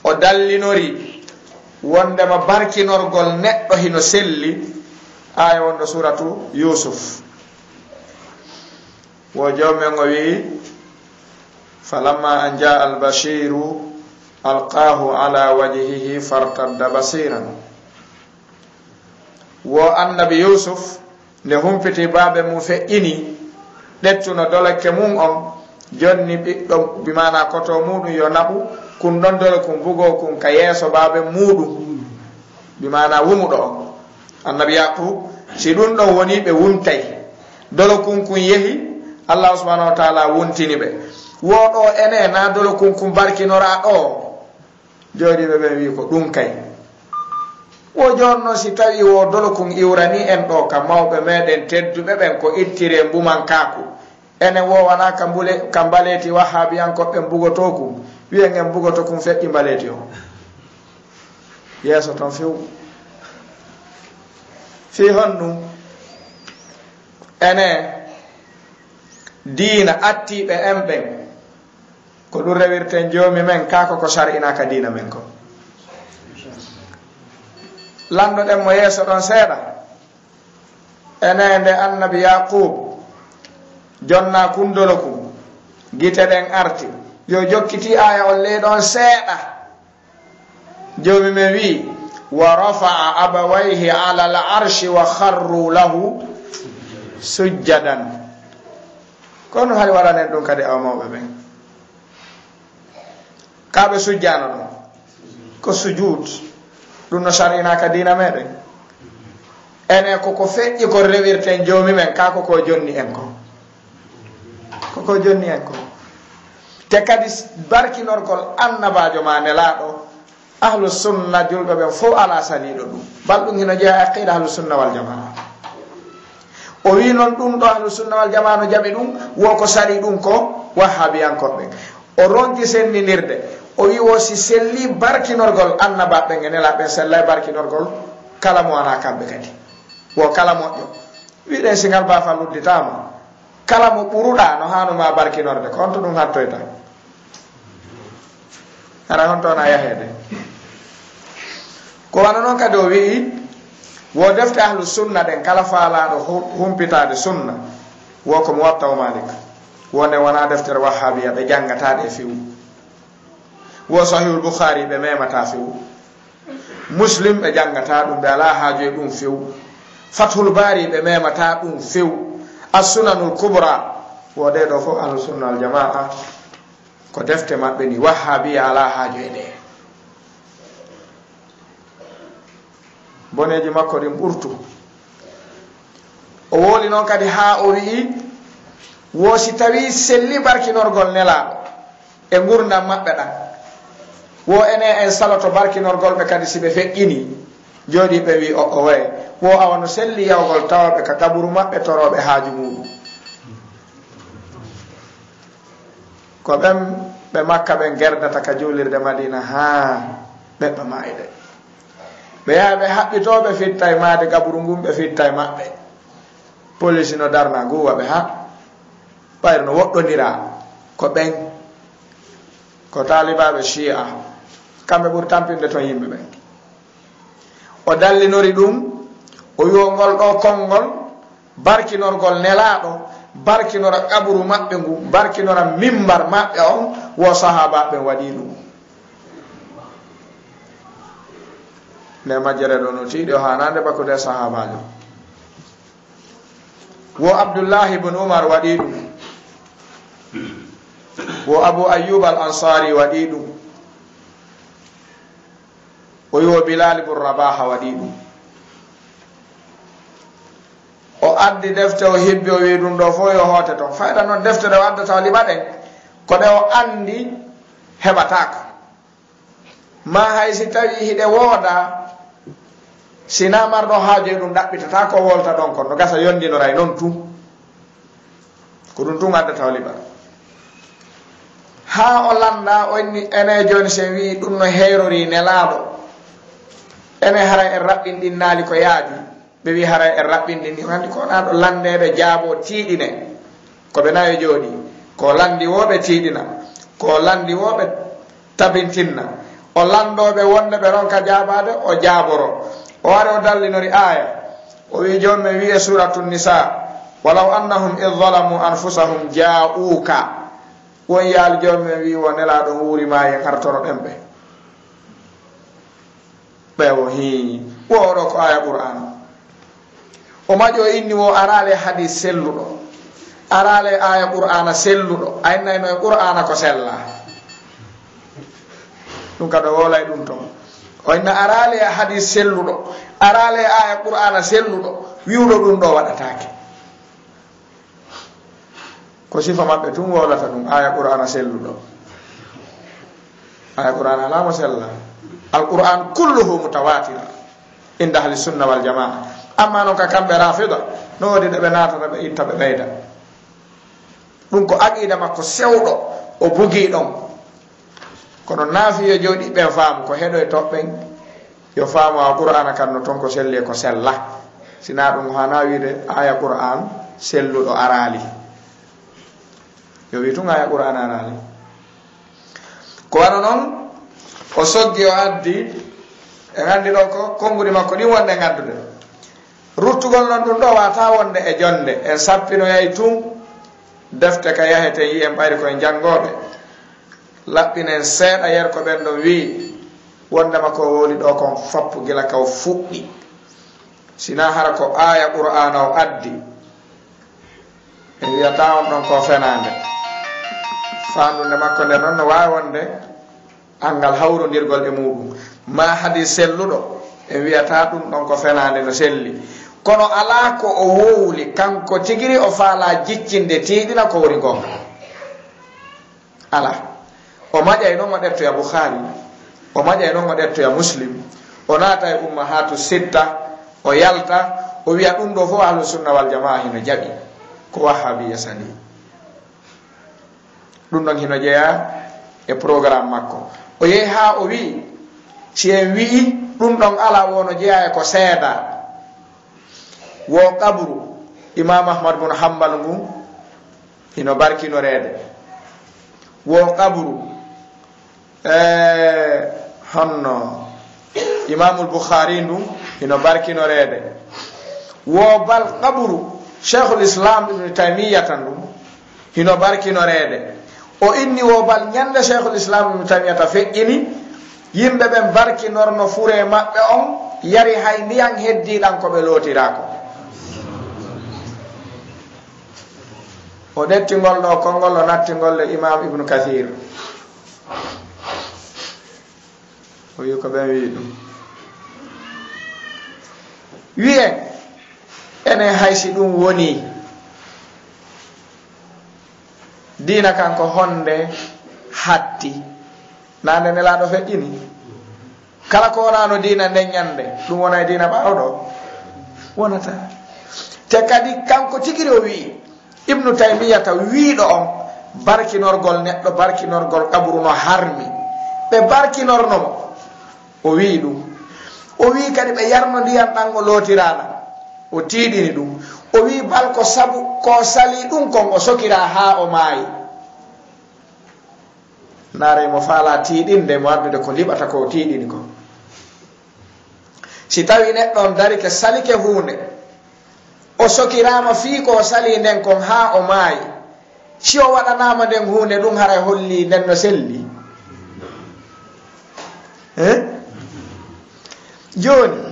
o dallinori wonde ma barkinorgol neddo hino selli aya wonde suratu Yusuf wo jawmen o wi falamma an jaa al-bashiru alqahu ala wajhihi fartadda basiran wo annabi Yusuf ne humpiti baabe mu fe ini dettuno dolake mum on jonni biddo bimana koto mudu yo nabu kun don dole kun bugo kun ka yeso baabe mudu bimana wumuɗo annabi yaqub si ɗum ɗon woni ɓe wumtay dolo kunkun yehi allah subhanahu wa taala wuntini ɓe woɗo ene na dolo kunkun barkinora ɗo jooɗiɓe ɓen wi ko ɗum kay wo jonno si tawi wo dolo kun iwrani en ɗo ka mawɓe meɗen tedduɓe ɓen ko ittire mbuman kaku ene wo wana ka mbaleti wahabiyankoɓe mbugoto kum wiyen en mbugoto kum feƴƴi mbaleti o yeeso ton few fi honɗum ene diina attiɓe en ɓen ko ɗum rewirten joomi men kako ko sar'inaka diina men ko landoɗen mo yeeso ɗon seeɗa ene nde annabi yaqub jonna kundolo kum gite ɗen arti yo jokkiti aya on leyɗon seeɗa joomi men wi wa rafa'a abawayhi ala al arshi wa kharru lahu sujjadan kono hay waɗanen ɗum kadi awa mawɓe ɓen kaɓe sujjano ɗum ko sujud ɗum no sar'inaka dina meɗen ene koko feƴƴi ko rewirten joomi men kako ko jonni en koko jonni en ko te kadi barkinorgol annabajo ma nelaɗo ahlu sunna julɓe ɓen fof ala saniɗo ɗum balɗum hino jeeya aqida ahlu sunna wal jamaa o wi noon ɗum ɗo ahlu sunna wal jamaa no jaɓi ɗum woko sari ɗum ko wahabiyankoɓe o ronki senninirde o wi wo si selli barkinorgol annabaɓe e nelaɓe sellay barkinorgol kala mo wana kamɓe kadi wo kala moƴƴo wiɗen singal bafa ludditama kala mo ɓuruɗa no hanuma barkinorde ko honto ɗum hattoyta ara hontona yahede ko wana noon kadi o wii wo defte ahlu sunna ɗen kala faalaɗo humpitade sunna wo komo watta o malik wonde wona deftere wahabiya ɓe janggataɗe e fewu wo sahihul boukhari ɓe memata fewu muslim ɓe janggata ɗum ɓe ala haaju e ɗum fewu fathul bari ɓe memata ɗum fewu assunanul kubra wo ɗe ɗo fof ahlu sunna al jamaa ko defte maɓɓe ni wahabiya ala haaju e ɗe boneji makko ɗin ɓurtu o woli noon kadi ha o wii wo si tawi selli barkinorgol nelaɗo e gurdam maɓɓe ɗan wo ene en saloto barkinorgol ɓe kadi siɓe feƴƴini jooɗi ɓe wi o way wo awa no selli yawgol tawaɓe ka kaburu maɓɓe toroɓe haaju muɗum ko ɓen ɓe makka ɓen gerdata ka juulirde madina ha ɓeɓɓe mayde ɓe yaha ɓe haɓɓitoɓe fitta e maade gaburu ngun ɓe fitta e maɓɓe police no darna guwa ɓe ha ɓayre no woɗɗonira ko ɓen ko talibaɓe shi'a kamɓe ɓuri tampinde ton yimɓe ɓen o dallinori ɗum o wiwo ngol ɗo konngol barkinorgol nelaɗo barkinora kaburu maɓɓe ngu barkinora mimbar maɓɓe on wo sahabaɓe waɗi ɗum nde majjere ɗo no tiiɗi o hanande bakude sahabajo wo abdoullahi ibne oumar waɗi ɗum wo abou ayoub al ansari waɗi ɗum o wiwo bilal ibne rabaha waɗi ɗum o addi defte o hibbi o wi ɗum ɗo fof yo hoote toon fayda noon defte ɗe o addata o liɓaɗen ko ɗe o andi heɓatako ma hay si tawi hiɗe wooda sina marɗo haaju e ɗum ɗaɓɓitata ko wolta ɗon kon no gasa yondinoray noon tun ko ɗum tun addata o liɓa ha o landa onni ene joni se wi ɗum no heerori nelaɗo ene haray en raɓɓinɗin naali ko yaadi ɓe wi haray en raɓɓinɗin ɗi andi ko naɗo landede jaabo tiiɗine koɓe nayo jooɗi ko landi woɓe tiiɗina ko landi woɓe tabintinna o landoɓe wonde ɓe ronka jaabade o jaaboro o wari o dallinori aya o wi jomme wiye suratu nisa walaw annahum id zalamu anfusahum ja'uka won yaal jomme wi wo nelaɗo wuurima yen artoro ɗen ɓe ɓewo hi woɗo ko aya qur'ana o maƴo inni wo arale hadis selluɗo arale aya qur'ana selluɗo aynayno e qur'ana ko sella ɗum kadi o wolay ɗum toon o inna arale hadis selludo arale aya qur'ana selludo wiudo dum do wadatake ko sifa mabbe tum wolata dum aya qur'ana selludo aya qur'ana la ma sella alquran kulluhu mutawatir inda ahli sunna wal jamaa amma non ka kambe rafida no wadi de be nata be itta be bayda dum ko aqida makko sewdo o bugi dom kono nafiyo jodi be faamu ko hedo e tobben yo faamu alquran kan no ton ko selle ko sella sina dum hana wiide aya qur'an selludo arali yo wi tun aya qur'an arali ko wano non o soggi o addi e gandi do ko kongudi makko ni wonde ngaddude ruttugol non dum do wata wonde e jonde en sappino yai tum defte ka yahete yi en bayri ko en jangobe lappinen seeɗa yer ko ɓen ɗo wi wondema ko woli ɗo kon fappu gila kaw fuɗɗi sina hara ko aya qur'ana o addi e wiyata on ɗon ko fenande fandunde makko nde noon no wawi wonde angal hawrodirgol e muɗum ma hadi selluɗo e wiyata ɗum ɗon ko fenande no selli kono ala ko o wowli kanko tigiri o faala jiccinde tiiɗina ko woni gonga ala o maƴay noon o ɗettoya bouhari o maƴay noon o ɗettoya muslim o naata e ummahatu sitta o yalta o wiya ɗum ɗo fof ahlu sunna wal jamaa hino jaɓi ko wahabiya sani ɗum ɗon hino jeeya e programme makko o yehi ha o wi si en wi'i ɗum ɗon ala wono jeeya e ko seeda wo qabru imam ahmad bun hambal ngu hino barkinorede wo qabru honno imamul bukhari ndu hino barkinorede wo bal qabru cheikhul islam ibn taymiyata ndu hino barkinorede o inni wo bal nyande cheikhul islam ibn taymiyata feƴƴini yimɓe ɓen barkinorno fure maɓɓe on yari hay ndiyan heddiɗan ko ɓe lootirako o ɗettingol ɗo konngol o nattingol e imam ibnu kathir o wi ko ɓen wi ɗum wiyen enen haysi ɗum woni diina kanko honde hatti nande nelaɗo feƴƴini kala ko wonano diina nden ñande ɗum wona e diina ɓawɗo wonata te kadi kanko tigiri o wi ibnu taymiyata wiiɗo on barkinorgol neɗɗo barkinorgol qabru no harmi ɓe barkinornomo o wi ɗum o wi kadi ɓe yarno ndiyam ɗan o lootirana o tiiɗini ɗum o wi bal ko sabu ko sali ɗum kon o sokira ha o maayi naare mo faala tiiɗinde mo ardude ko liɓata ko tiiɗini ko si tawi neɗɗo on darike salike hunde o sokirama fii ko sali nden kon ha o maayi si o waɗanama nden hunde ɗum hara holli nden no selli joni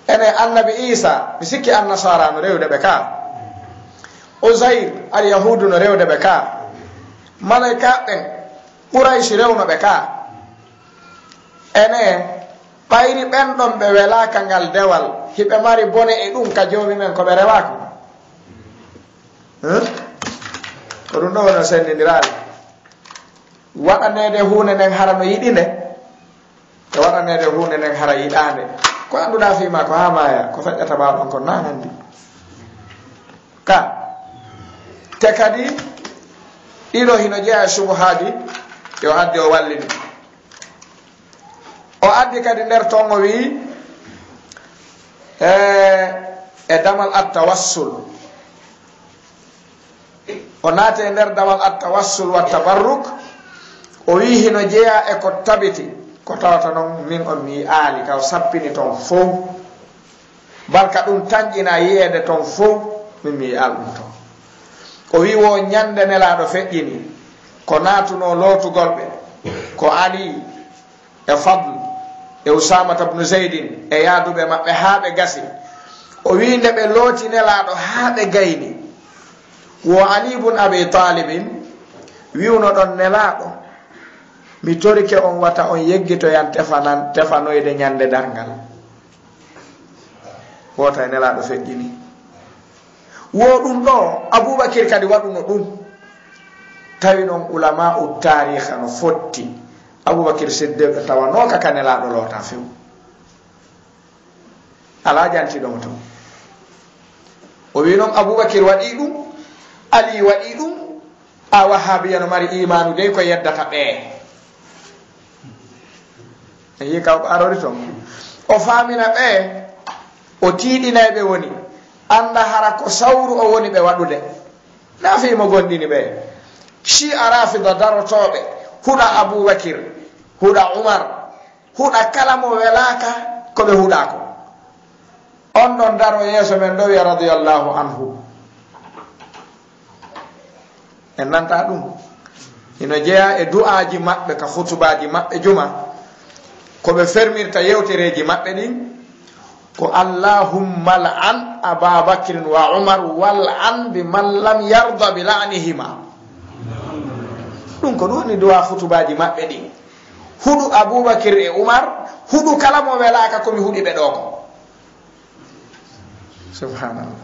ene annabi isa mi sikki annasara no rewde ɓe ka uzair alyahudu no rewde ɓe ka malaika ɓen ɓuraysi rewno ɓe ka ene ɓayri ɓen ɗon ɓe welaka ngal dewal hiɓe mari bone e ɗum ka joomi men ko ɓe rewako ko ɗum ɗo wono sendidiraali waɗanede hunde nden hara no yiɗi nde e waɗanede hunde nden hara yiɗande ko annduɗa fima ko ha maya ko feƴƴata ɓaɗon ko nanandi ka te kadi ɗiɗo hino jeeya subuhaji yo addi o wallini o addi kadi nder ton o wi e damal attawassul o naate e nder damal attawassul wa tabarruk o wi hino jeeya e ko tabiti ko tawata noon min on mi aali ka o sappini ton fof barka ɗum tanƴina yiyeede ton fof min mi al ɗum ton o wi wo ñande nelaɗo feƴƴini ko naatuno lootugol ɓe ko ali e fadl e usamata bnu zeydin e yaaduɓe maɓɓe haa ɓe gasi o wi nde ɓe looti nelaɗo haa ɓe gayni wo ali bun abi talibin wiwno ɗon nelaɗo mi torike on wata on yeggito yan tefanoyde ñande darngal wota e nelaɗo feƴƴini wo ɗum ɗo Aboubakir kadi waɗuno ɗum tawi noon ulama u tariha no fotti Aboubakir Siddiq tawanoka ka nelaɗo loota few ala jantiɗomo taw o wi noon Aboubakir waɗi ɗum Ali waɗi ɗum a wahabiya no mari imanu dey ko yeddata ɓe yi kaw arori ton o famina ɓe o tiiɗinayɓe woni anda hara ko sawru o woni ɓe waɗude nafimo gonɗini ɓe shi arafida darotoɓe huɗa Aboubakir huɗa Umar huɗa kala mo welaka koɓe huɗako on ɗon daro yeeso men ɗo wiya radiyallahu anhu en nanta ɗum ino jeeya e du'aji maɓɓe ka hutubaji maɓɓe juma koɓe fermirta yewtereji maɓɓe ɗin ko allahumma la'an Ababakrin wa Umar wal'an biman lam yarda bi la'nihima ɗum ko ɗum woni du'a hutubaji maɓɓe ɗin huɗu Aboubakir e Umar huɗu kala mo welaka komi huɗi ɓe ɗo ko subhanallah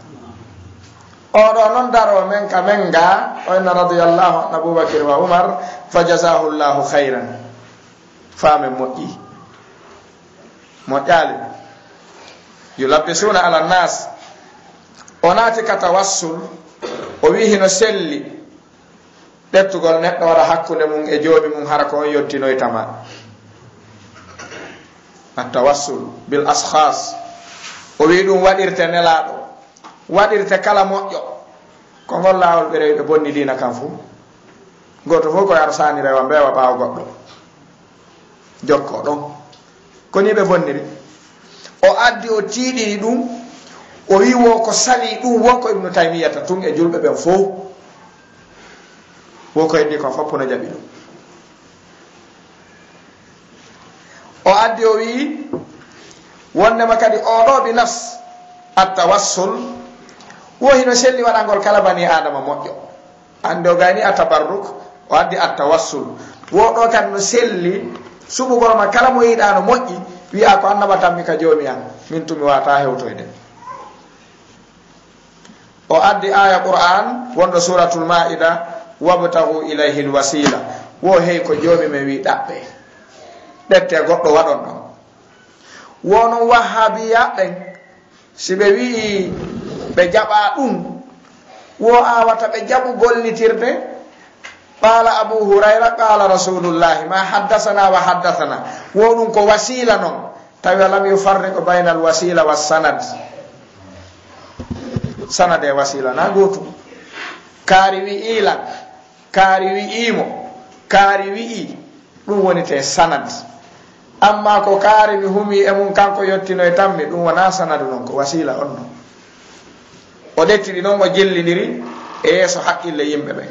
oɗo noon daro men ka men ga oyna radiyallahu an Aboubakir wa Umar fa jazahu llahu khayran famen moƴƴi moƴƴali yulabbisuna ala nas o naati ka tawassul o wi hino selli ɗettugol neɗɗo waɗa hakkude mum e joomi mum hara ko on yottinoytama attawassul bil ashas o wi ɗum waɗirte nelaɗo waɗirte kala moƴƴo ko ngol laawol ɓe rewi ɓe bonni dina kam fuu goto fof koye aɗa sani rewa mbewa ɓaawo goɗɗo jokko ɗon koni ɓe bonniri o addi o tiiɗini ɗum o wi wo ko sali ɗum wonko Ibnu Taymiyata tun e julɓe ɓen fof wonko heddi kon foppo no jaɓi ɗum o addi o wi wondema kadi oɗo bi nafs attawassul wo hino selli waɗangol kala bani adama moƴƴo ande o gayni atabarruk o addi attawassul wo ɗo kadi no selli suɓugol ma kala mo yiɗa no moƴƴi wiya ko annaba tammi ka joomi an min tumi wata hewtoyde o addi aya qur'an wonɗo suratul maida wabtahu ilayhi lwasila wo hey ko joomi men wi ɗaɓɓe ɗette goɗɗo waɗon ɗon wonon wahabiya ɓen si ɓe wii ɓe jaɓa ɗum wo awata ɓe jaɓu gollitirde qala Abu Hurayra qala rasulullahi ma haddasana wa haddathana wo ɗum ko wasila noon tawi lam yufarriqu bayna alwasila wassanad sanad e wasila na gotum kaari wi'ilan kaari wi'imo kaari wi'i ɗum woni te sanad amma ko kaari mi humi e mum kanko yottinoy tammi ɗum wona sanadu noon ko wasila on noon o ɗettiɗi noon o jellidiri e yeeso haqqille yimɓe ɓe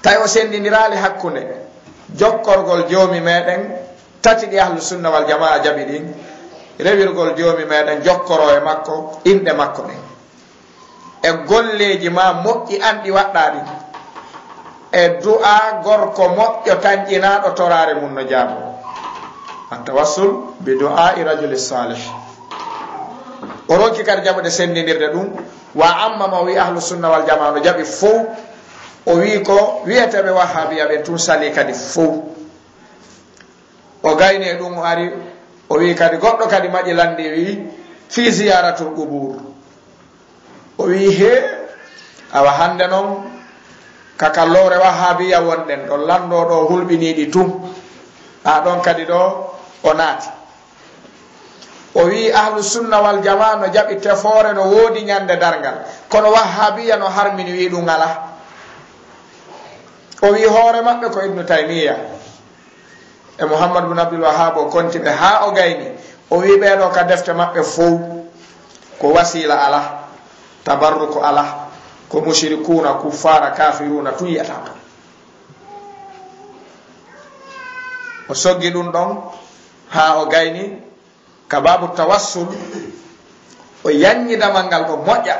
tawi o sendinirali hakkunde jokkorgol joomi meɗen tati ɗi ahlu sunna wal jamaa jaɓi ɗin rewirgol joomi meɗen jokkoro e makko inɗe makko ɗen e golleji ma moƴƴi anɗi waɗɗa ɗin e du'a gorko moƴƴo tañƴinaɗo torare mum no jaabo attawassul bi du'ai rajuli salih o ronki kadi jaɓude sendinirde ɗum wa amma ma wi ahlu sunna wal jamaa no jaɓi fof o wi ko wiyeteɓe wahabiya ɓe tun sali kadi fof o gayne ɗum o ari o wi kadi goɗɗo kadi maƴi landi wi fi ziyaratul qubur o wi he awa hande noon kakallore wahabiya wonɗen ɗo lando ɗo hulɓiniɗi tum ha ɗon kadi ɗo o naati o wi ahlu sunna wal jamaa no jaɓi tefore no woodi ñande dargal kono wahabiya no harmini wi ɗum ala o wi hoore maɓɓe ko Ibnu Taymiya e Muhammad bin Abdul Wahhab o konti ɓe ha o gayni o wi ɓeɗo ka defte maɓɓe fof ko wasila ala tabarruku ala ko mushrikuna kuffara kafiruna tun yiyata ɗon o soggi ɗum ɗon ha o gayni ka babu tawassul o yanñi damal ngal ko moƴƴa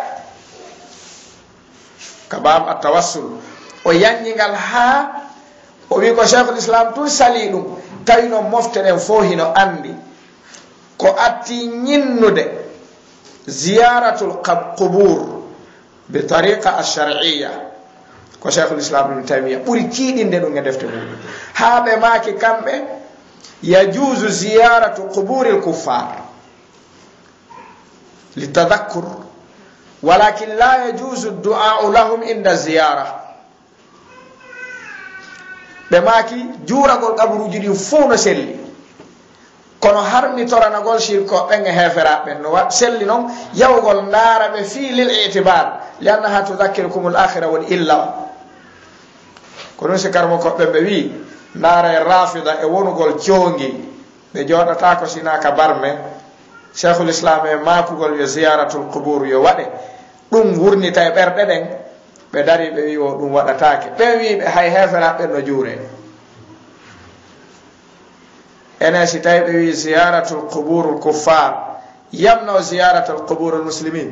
ka babu tawassul o yanñi ngal ha o wi ko cheikhul islam tun sali ɗum tawino mofteren fo hino andi ko atti ñinnude ziyaratul qubur bi tariqa alshar'iyya ko cheikhul islam ibn taymiya ɓuri kiiɗinde ɗum e defte muɗum haaɓe maaki kamɓe yajuzu ziyaratu quburi lkuffar litadakkur walakin la yajuzu du'au lahum inda ziyara ɓe maaki juuragol kaburuji ɗin fuu no selli kono harmi toranagol shirkoɓen e heferaɓen no selli noon yawgol ndaara ɓe fii lil itibar li annaha tudakkirukum l akhira woni illa o ko ɗum si karmo koɓɓe ɓe wi ndaara e rafida e wonugol jongi ɓe jooɗata ko sinaka barme cheikhul islam e makugol yo ziyaratul qubur yo waɗe ɗum wurnita e ɓerɗe ɗen ɓe dari ɓe wi o ɗum waɗatake ɓe wiɓe hay heferaɓe no juure ene si tawi ɓe wi ziyaratul quburul kuffar yamno ziyaratul quburul muslimin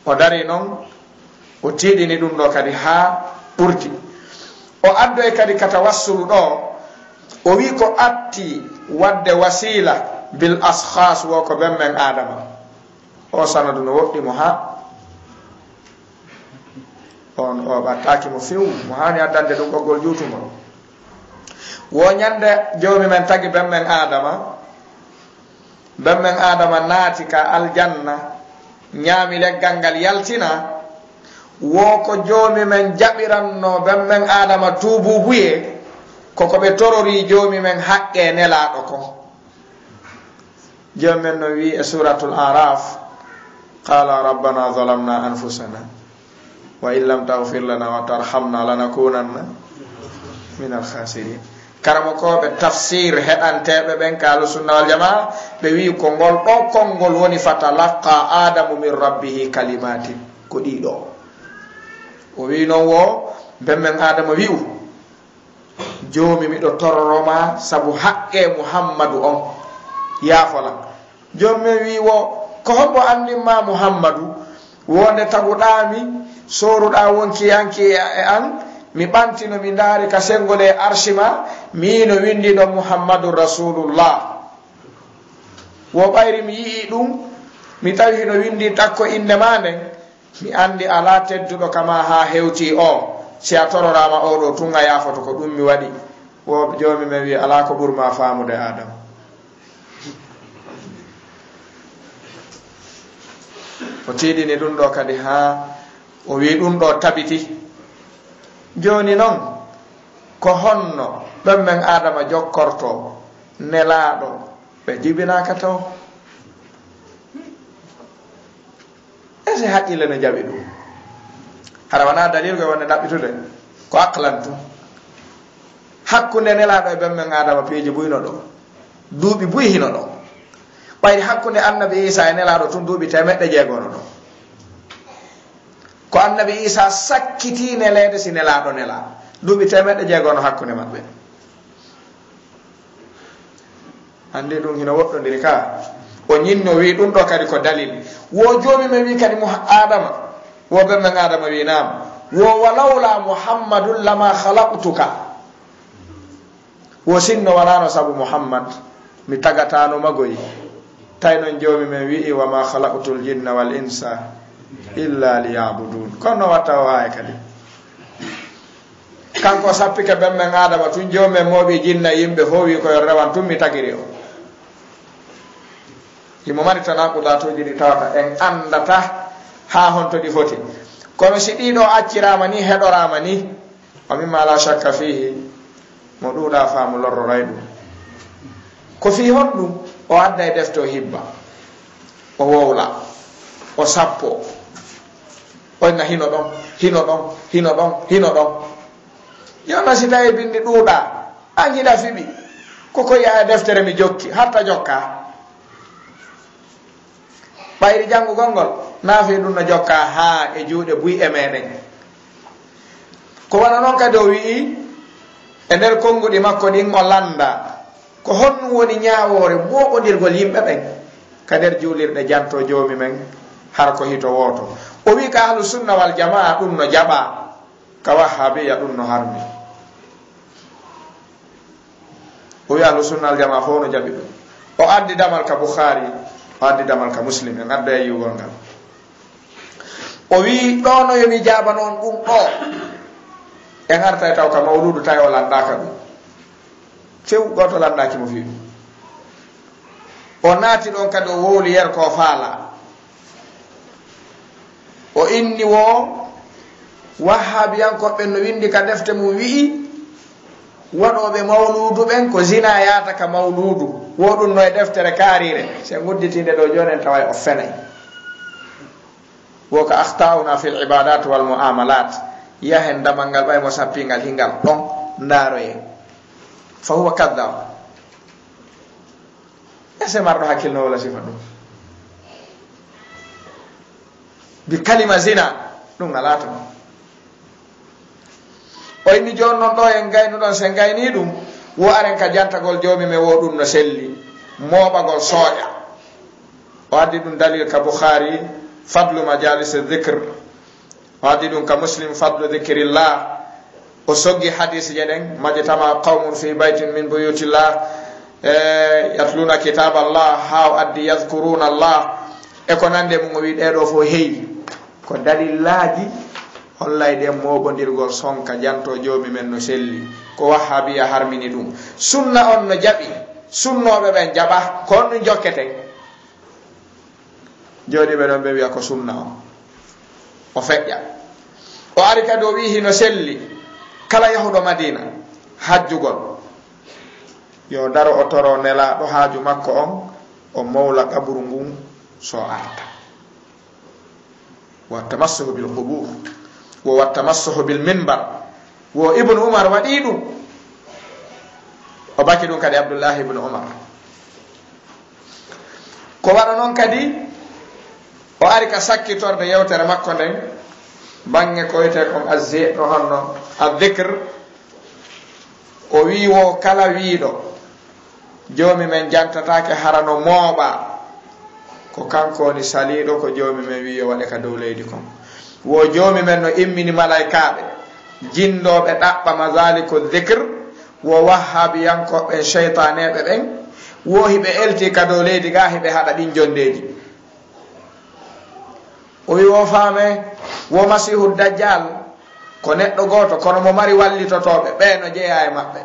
o dari noon o tiiɗini ɗum ɗo kadi ha ɓurti o addo e kadi kata wassulu ɗo o wi ko atti wadde wasila bil ashas wo ko ɓen men adama o sanadu no woɗɗimo ha on o ɓattaki mo few mo hani addande ɗum ɓoggol juutumo wo ñande joomi men tagi ɓen men adama naati ka aljanna ñaami leggal ngal yaltina wo ko joomi men jaɓiranno ɓen men adama tuububuye koko ɓe torori joomi men haqqe nelaɗo ko joomi men no wi e suratul araf qala rabbana zalamna anfusana wa in lam taghfir lana wa tarhamna lanakunanna min alkhasirin karamo koɓe tafsir heɗanteɓe ɓen kaalu sunna wal jamaa ɓe wi ko ngol ɗo konngol woni fatalaqa adamu min rabbihi kalimatin ko ɗiɗo o wi noon wo ɓen men adama wi'u joomi miɗo tororoma sabu haqqe muhammadu on yaafola joomi men wi wo ko hombo andinma muhammadu wonde taguɗami soruɗa wonkiyanki e an mi ɓantino mi ndaari ka sengol e arshima mino windi ɗo muhammadu rasulullah wo ɓayri mi yii ɗum mi tawi hino windi takko inde ma nden mi andi ala tedduɗo kama ha hewti o si a tororama oɗo tunga yafoto ko ɗum mi waɗi wo joomi men wi ala ko ɓurma famude adama o tiiɗini ɗum ɗo kadi ha o wi ɗum ɗo tabiti joni noon ko honno ɓen men adama jokkorto nelaɗo ɓe jibinaka taw ese haqqille no jaɓi ɗum hara wona dalil koye wonde ɗaɓɓitude ko aqlantu hakkude nelaɗo e ɓen men adama piiji buyno ɗo duuɓi buy hino ɗo ɓayri hakkude annabi isa e nelaɗo tun duuɓi 600 ɗo ko annabi isa sakkiti neleede si nelaɗo nela duuɓi 600 hakkude maɓɓe andi ɗum hino woɗɗodiri ka o ñinno wi ɗum ɗo kadi ko dalil wo joomi men wi kadi adama wo ɓen men adama wi nam wo walawla muhammadun lama halaqtuka wo sinno wanano sabu muhammad mi tagatano magoyi tay noon joomi men wi'i wama halaqtul jinna wal insa illa liyabudun kono watta o wawi kadi kanko sappike ɓen men adama tun joomi men mooɓi jinna yimɓe fo wi koyo rewan tun mi tagiri o himo mari tanakuɗatoji ɗi tawata en andata ha honto ɗi foti kono si ɗiɗo accirama ni heɗorama ni o mimma la shakka fihi mo ɗuuɗa faamu lorroray ɗum ko fi hon ɗum o adda e defte o hibba o wowla o sappo onna hino ɗon hino ɗon hino ɗon hino ɗon yonna si tawi bindi ɗuuɗa an hiɗa fiɓi koko yiya e deftere mi jokki hatta jokka ɓayri janngugol ngol naafi ɗum no jokka ha e juuɗe buy e meɗen ko wana noon kadi o wi'i e nder konnguɗi makko ɗin o landa ko honɗum woni ñaawore moɓodirgol yimɓe ɓen ka nder juulirɗe janto joomi men har ko hito wooto o wi ka ahlu sunna wal jamaa ɗum no jaɓa ka wahhabiya ɗum no harmi o wi ahlu sunna al jamaa fof no jaɓi ɗum o addi damal ka Bukhari o addi damal ka Muslim en adda e yiwgol ngal o wi ɗo no yomi jaaba noon ɗum ɗo en arta taw ka mawludu tawi o landaka ɗum few goto landaki mo fi ɗum o naati ɗon kadi o wowli yer ko faala o inni wo wahhabiyankoɓe no windi ka defte mum wi'i waɗoɓe mawludu ɓen ko zina yaata ka mawludu woɗum no e deftere kaarire se gudditinde ɗo joni en taway o fenay wo ka akhtauna fi l ibadat wal muamalat yahen damal ngal ɓay mo sappingal hingal ɗon ndaaroye fa huwa kadab ese marɗo hakkil no wala sifa ɗum bi kalima zina ɗum alata ɗum o inni joni noon ɗo en gaynuɗon sen gayni ɗum wo aren ka jantagol jomi me wo ɗum no selli moɓagol sooƴa o addi ɗum dalil ka Bukhari fadlu majalis dhikr o addi ɗum ka Muslim fadlu dhikrillah o soggi hadis jeɗen majtama qawmun fi baytin min buyutillah yatluna kitab Allah ha addi yadhkuruna Allah e ko nande mum o wi ɗeɗo fo heewi ko dalillaji hollay ɗen moɓodirgol sonka janto jomi men no selli ko wahhabiya harmini ɗum sunna on no jaɓi sunnoɓe ɓen jaɓa kon ɗum jokketen joni ɓe ɗon ɓe wiya ko sunna on o feƴƴa o ari kadi o wi hino selli kala yahuɗo Madina hajjugol yo daro o toro nelaɗo haaju makko on o mawla kaburu ngun so arta wa tamassuhu bil qubur wo wattamassuhu bil minbar wo ibnu Umar waɗi ɗum o baki ɗum kadi Abdullah ibnu Umar ko waɗa noon kadi o ari ka sakkitorde yewtere makko nden bange ko wiyete kon azzi ɗo honno adhikr o wi wo kala wiiɗo jomi men jantatake harano mooɓa ko kanko woni saliɗo ko jomi men wi yo waɗe ka dow leydi kon wo jomi men no immini malaikaɓe jindoɓe ɗaɓɓa mazaliko dhikr wo wahhabiyankoɓe cheytaneɓe ɓen wo hiɓe elti ka dow leydi ga hiɓe haɗa ɗin jondeji o wi wo faame wo masihu dajjal ko neɗɗo goto kono mo mari wallitotoɓe ɓe no jeeya e maɓɓe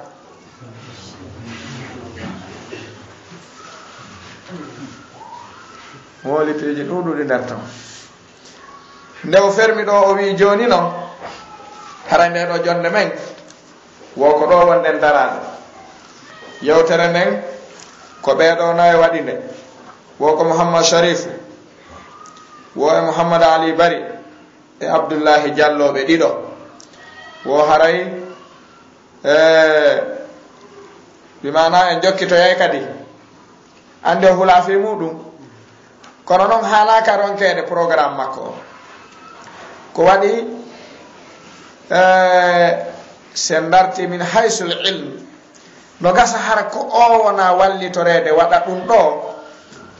moliteji ɗuɗuɗi nder ton nde o fermi ɗo o wi joni noon hara nde ɗo jonde men wo ko ɗo wonɗen darade yewtere nden ko ɓeɗo nayo waɗi nde wo ko Mouhammad Sharif wo e Mouhammad Ali Bari e Abdoullahi Diallo ɓe ɗiɗo wo haray bimana en jokkitoyay kadi ande hulafi muɗum kono noon haalaka ronkede programme makko ko waɗi sen darti min haysul ilm no gasa hara ko o wona wallitorede waɗa ɗum ɗo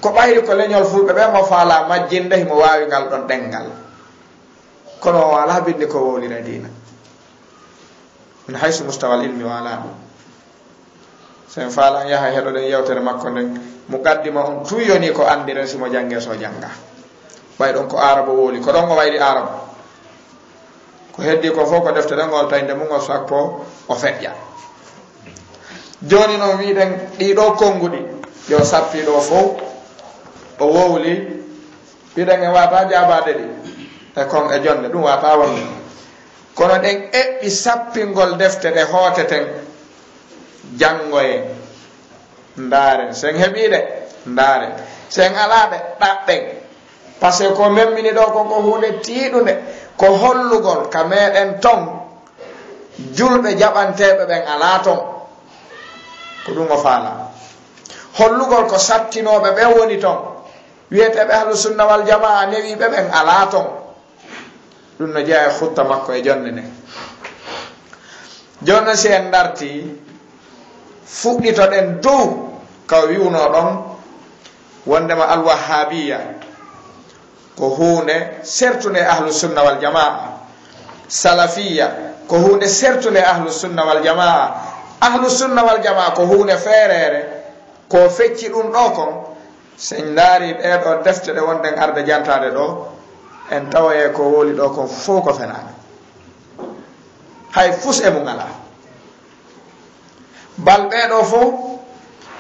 ko ɓayri ko leñol fulɓe ɓe mo faala majjinde himo wawi ngal ɗon ɗengal kono wala bindi ko wowlira dina min haysu mustawal ilmi wala ɗum sen faala yaha heɗoɗen yewtere makko nden mo gaddima on tuyoni ko andiren simo jange so janga way ɗon ko arabo wowli ko ɗon o wayri arabo ko heddi ko fof ko defte ɗen ngol tawde mum o sakko o feƴƴa joni noon wiɗen ɗiɗo konguɗi yo sappiɗo fof o wowli wiɗen en wata jabade ɗi e kon e jonde ɗum wata wonde kono ɗen eɓɓi sappingol defte ɗe hooteten jangoye ndaaren sen heɓiɗe ndaaren sen alaɓe ɗaɓɓen par ce que ko memmini ɗo konko hunde tiiɗude ko hollugol ka meɗen ton julɓe jaɓanteɓe ɓen ala ton ko ɗum o faala hollugol ko sattinoɓe ɓen woni ton wiyeteɓe ahlu sunna wal jamaa newiɓe ɓen ala ton ɗum no jeeya e hutta makko e jonde nde joni si en darti fuɗɗitoɗen dow ka wiwno ɗon wondema alwahhabiya ko hunde sertune ahlu sunna wal jamaa salafiyya ko hunde sertule ahlus sunna wal jamaa. Ahlus sunna wal jamaa ko hunde feerere ko fecci ɗum ɗo kon sen ndaari ɗeɗo defte ɗe wonɗen arde jantade ɗo en tawaye ko woli ɗo kon fof ko fenaani hay fus e mum ala. Balɓeɗo fof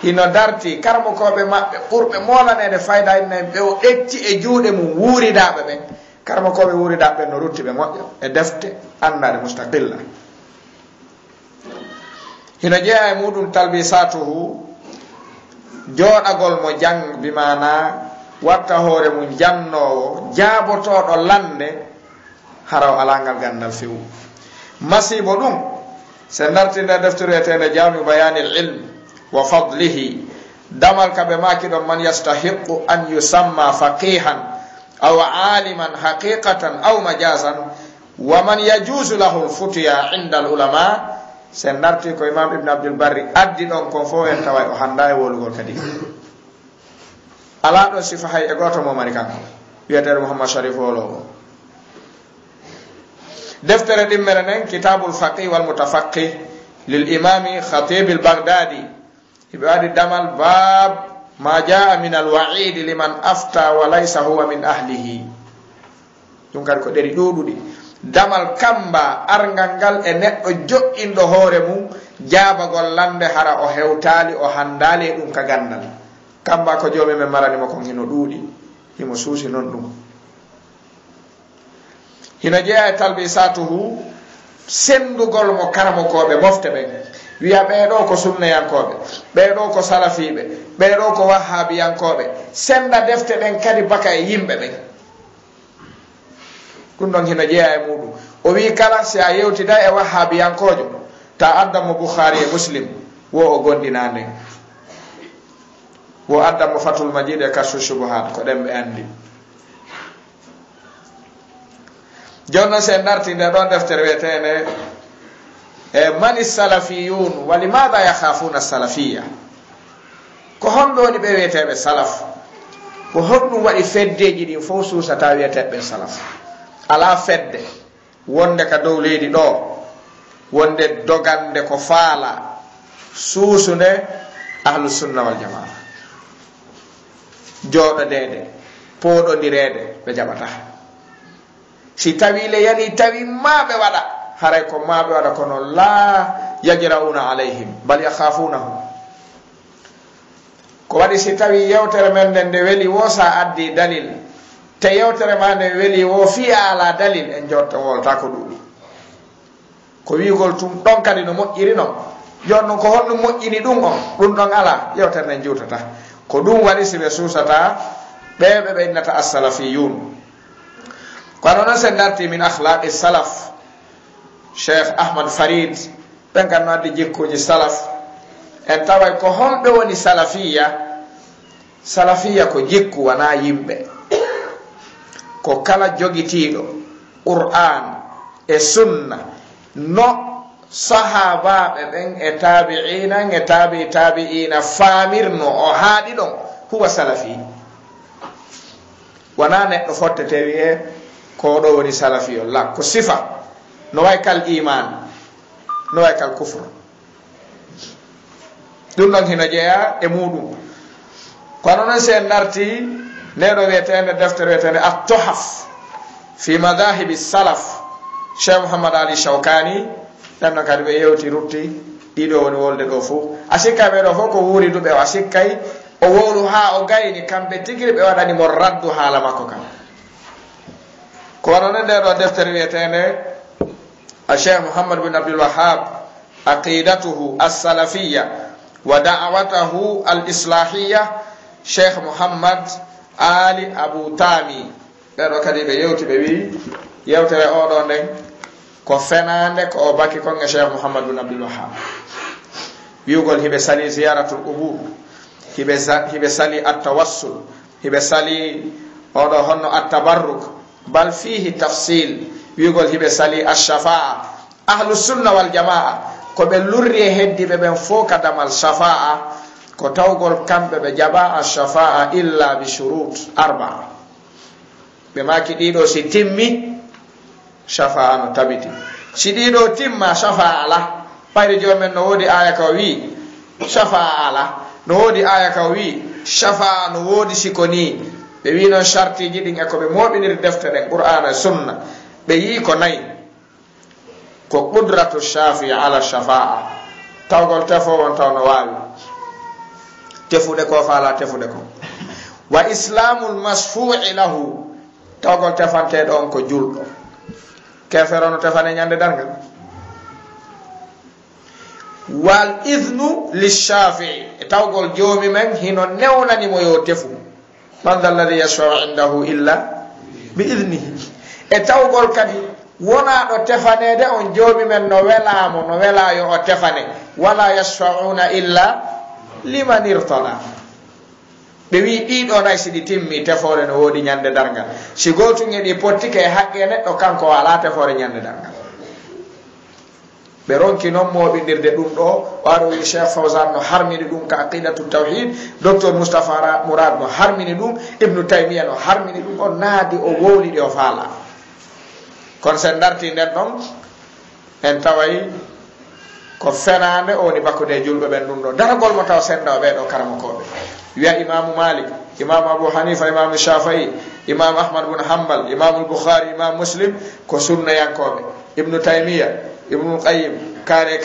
hino darti karmokoɓe maɓɓe ɓurɓe molanede fayda innayi ɓe o ɗetti e juuɗe mum wuuridaɓe ɓen. Karmokoɓe wuuridaɓe ɓen no rutti ɓe moƴƴo e defte andade mustaqilla. hino jeeya e muɗum talbisatuhu jooɗagol mo jang bimana watta hoore mum jannowo jaabotoɗo lande haraw alangal gandal fewu. masibo ɗum se dartinde deftere wiyetende jami bayanil ilm wa fadlihi damal kaɓe maki ɗon man yastahiqu an yusamma faqihan aw aliman haqiqatan aw majasan wa man yajuzu lahu lfutya inda al ulama. sen darti ko imam ibn abdul barri addi ɗon kon fof en tawa o handa e wolugol kadi ala ɗo sifa hay e goto mo mari kanko wiyeteɗo mouhammad sharif olowo. deftere ɗimmere nden kitabul faqih wal mutafaqih lil imami khatib al baghdadi hiɓe waɗi damal bab ma jaa min al wa'id liman afta wa laysa huwa min ahlihi. ɗum kadi ko ɗeri ɗuɗuɗi damal kamba argal ngal e neɗɗo joƴƴinɗo hoore mum jaabagol lande hara o hewtali o handali e ɗum ka gandal. kamba ko joomi men maranimo kon hino ɗuuɗi himo suusi non ɗum. hino jeeya e talbisatuhu sendugol mo karamokoɓe mofte ɓen wiya ɓeɗo ko sunnayankoɓe ɓeɗo ko salafiɓe ɓeɗo ko wahhabiyankoɓe senda defte ɗen kadi baka e yimɓe ɓen. ɗum ɗon hino jeeya e muɗum o wi kala si a yewtida e wahhabiyankojo ta addamo boukhari e muslim wo o gondina nden wo addamo fatul majid e kasfu shubuhat ko ɗen ɓe andi. jonnon sen darti nde ɗon deftere wiyetende e mani salafiyun wa limada yakhafuna salafiya. ko honɓe woni ɓe wiyeteɓe salaf ko honɗum waɗi feddeji ɗin fof suusata wiyeteɓe salaf. ala fedde wonde ka dow leydi ɗo wonde dogande ko faala suusunde ahlus sunna wal jamaa jooɗodede pooɗodirede ɓe jaɓata. si tawi le yani tawi maɓe waɗa haray ko maɓe waɗa kono la yajrauna alayhim bal yakhafunahum. ko waɗi si tawi yewtere men nden nde weeli wo sa addi dalil te yewtere ma nde weeli wo fiya ala dalil en jotta wolta ko ɗuɗi ko wigol tum ɗon kadi no moƴƴiri non jon non ko honɗum moƴƴini ɗum on ɗum ɗon ala yewtere nden juutata ko ɗum waɗi si ɓe suusata ɓeɓe ɓe innata assalafiyun. kono noon sen darti min akhlaqi salaf cheikh ahmad farid ɓen kan no addi jikkuji salaf en taway ko honɓe woni salafiya. salafiya ko jikku wona yimɓe ko kala jogitiɗo qur'an e sunna no sahabaɓe ɓen e tabi'ina e tabi'ina famirno o haaɗi ɗon huwa salafi. wona neɗɗo fottete wi'e ko ɗo woni salafi o la ko sifa no way kal iman no way kal kufre. ɗum ɗon hino jeeya e muɗum. kono noon sen darti neɗo wiyetende deftere wiyetende at-tuhaf fi madahibi salaf cheikh mouhammad ali shawkani ɗen noon kadi ɓe yewti rutti ɗiɗo woni wolde ɗo fof a sikkay ɓeɗo fof ko wuuri duɓe o a sikkay o wowru ha o gayni kamɓe tigiri ɓe waɗani mo raddu haala makko kam. kono noon nde ɗo deftere wiyetende a cheikh mouhammad bin abdul wahhab aqidatuhu as-salafiyya wa da'watahu al-islahiyya cheikh mouhammad ali abou tami ɓeɗo kadi ɓe yewti ɓe wi yewtere oɗo nden ko fenande ko o baki kon e cheikh mouhammad bin abdul wahhab wiwgol hiɓe sali ziyaratul qubur hiɓe sali attawassul hiɓe sali oɗo honno attabarruk bal fihi tafsil wiwgol hiɓe sali alshafa'a ahlus sunna wal jamaa ko ɓe lurri e heddiɓe ɓen fof kadamal shafa'a ko tawgol kamɓe ɓe jaɓa alshafa'a illa bi shurut arba'a ɓe maki ɗiɗo si timmi shafa'a no tabiti sidido timma shafa'a la payre jomen no wodi aya ka wi shafa'a la no wodi aya ka wi shafa'a no wodi sikoni be wi non sharti jidin e ko be mobinir deftere qur'ana e sunna be yi ko nay ko qudratu shafi ala shafa'a tawgol tefo won taw no wawi tefude ko faala tefude ko wa islamul masfu'i lahu tawgol tefante don ko juldo kefero no tefane nyande dargal wal idhnu lishafi'i tawgol jomi men hino newnani mo yo tefu man dal ladhi yashfa'u indahu illa bi idhnihi e tawgol kadi wona do tefanede on jomi men no welamo no welayo o tefane wala yashfa'una illa liman irtada be wi dido nay sidi timmi tefore no wodi nyande dargal si gotu ngedi pottike haqqe neddo kanko wala tefore nyande dargal be ronki non mobindirde dum do waro wi Cheikh Fawzan no harmini dum ka aqidatu tawhid Dr Mustafa Murad no harmini dum Ibn Taymiyyah no harmini dum on naadi o woli de o faala kon sen darti nden non en taway ko fenande oni bakkude julbe ben dum do daragol mo taw senda be do karamo kobe wiya Imam Malik, Imam Abu Hanifa, Imam Shafi'i, Imam Ahmad bin Hanbal, Imam Bukhari, Imam Muslim ko sunna yankobe Ibn Taymiyyah, Ibn Qayyim kare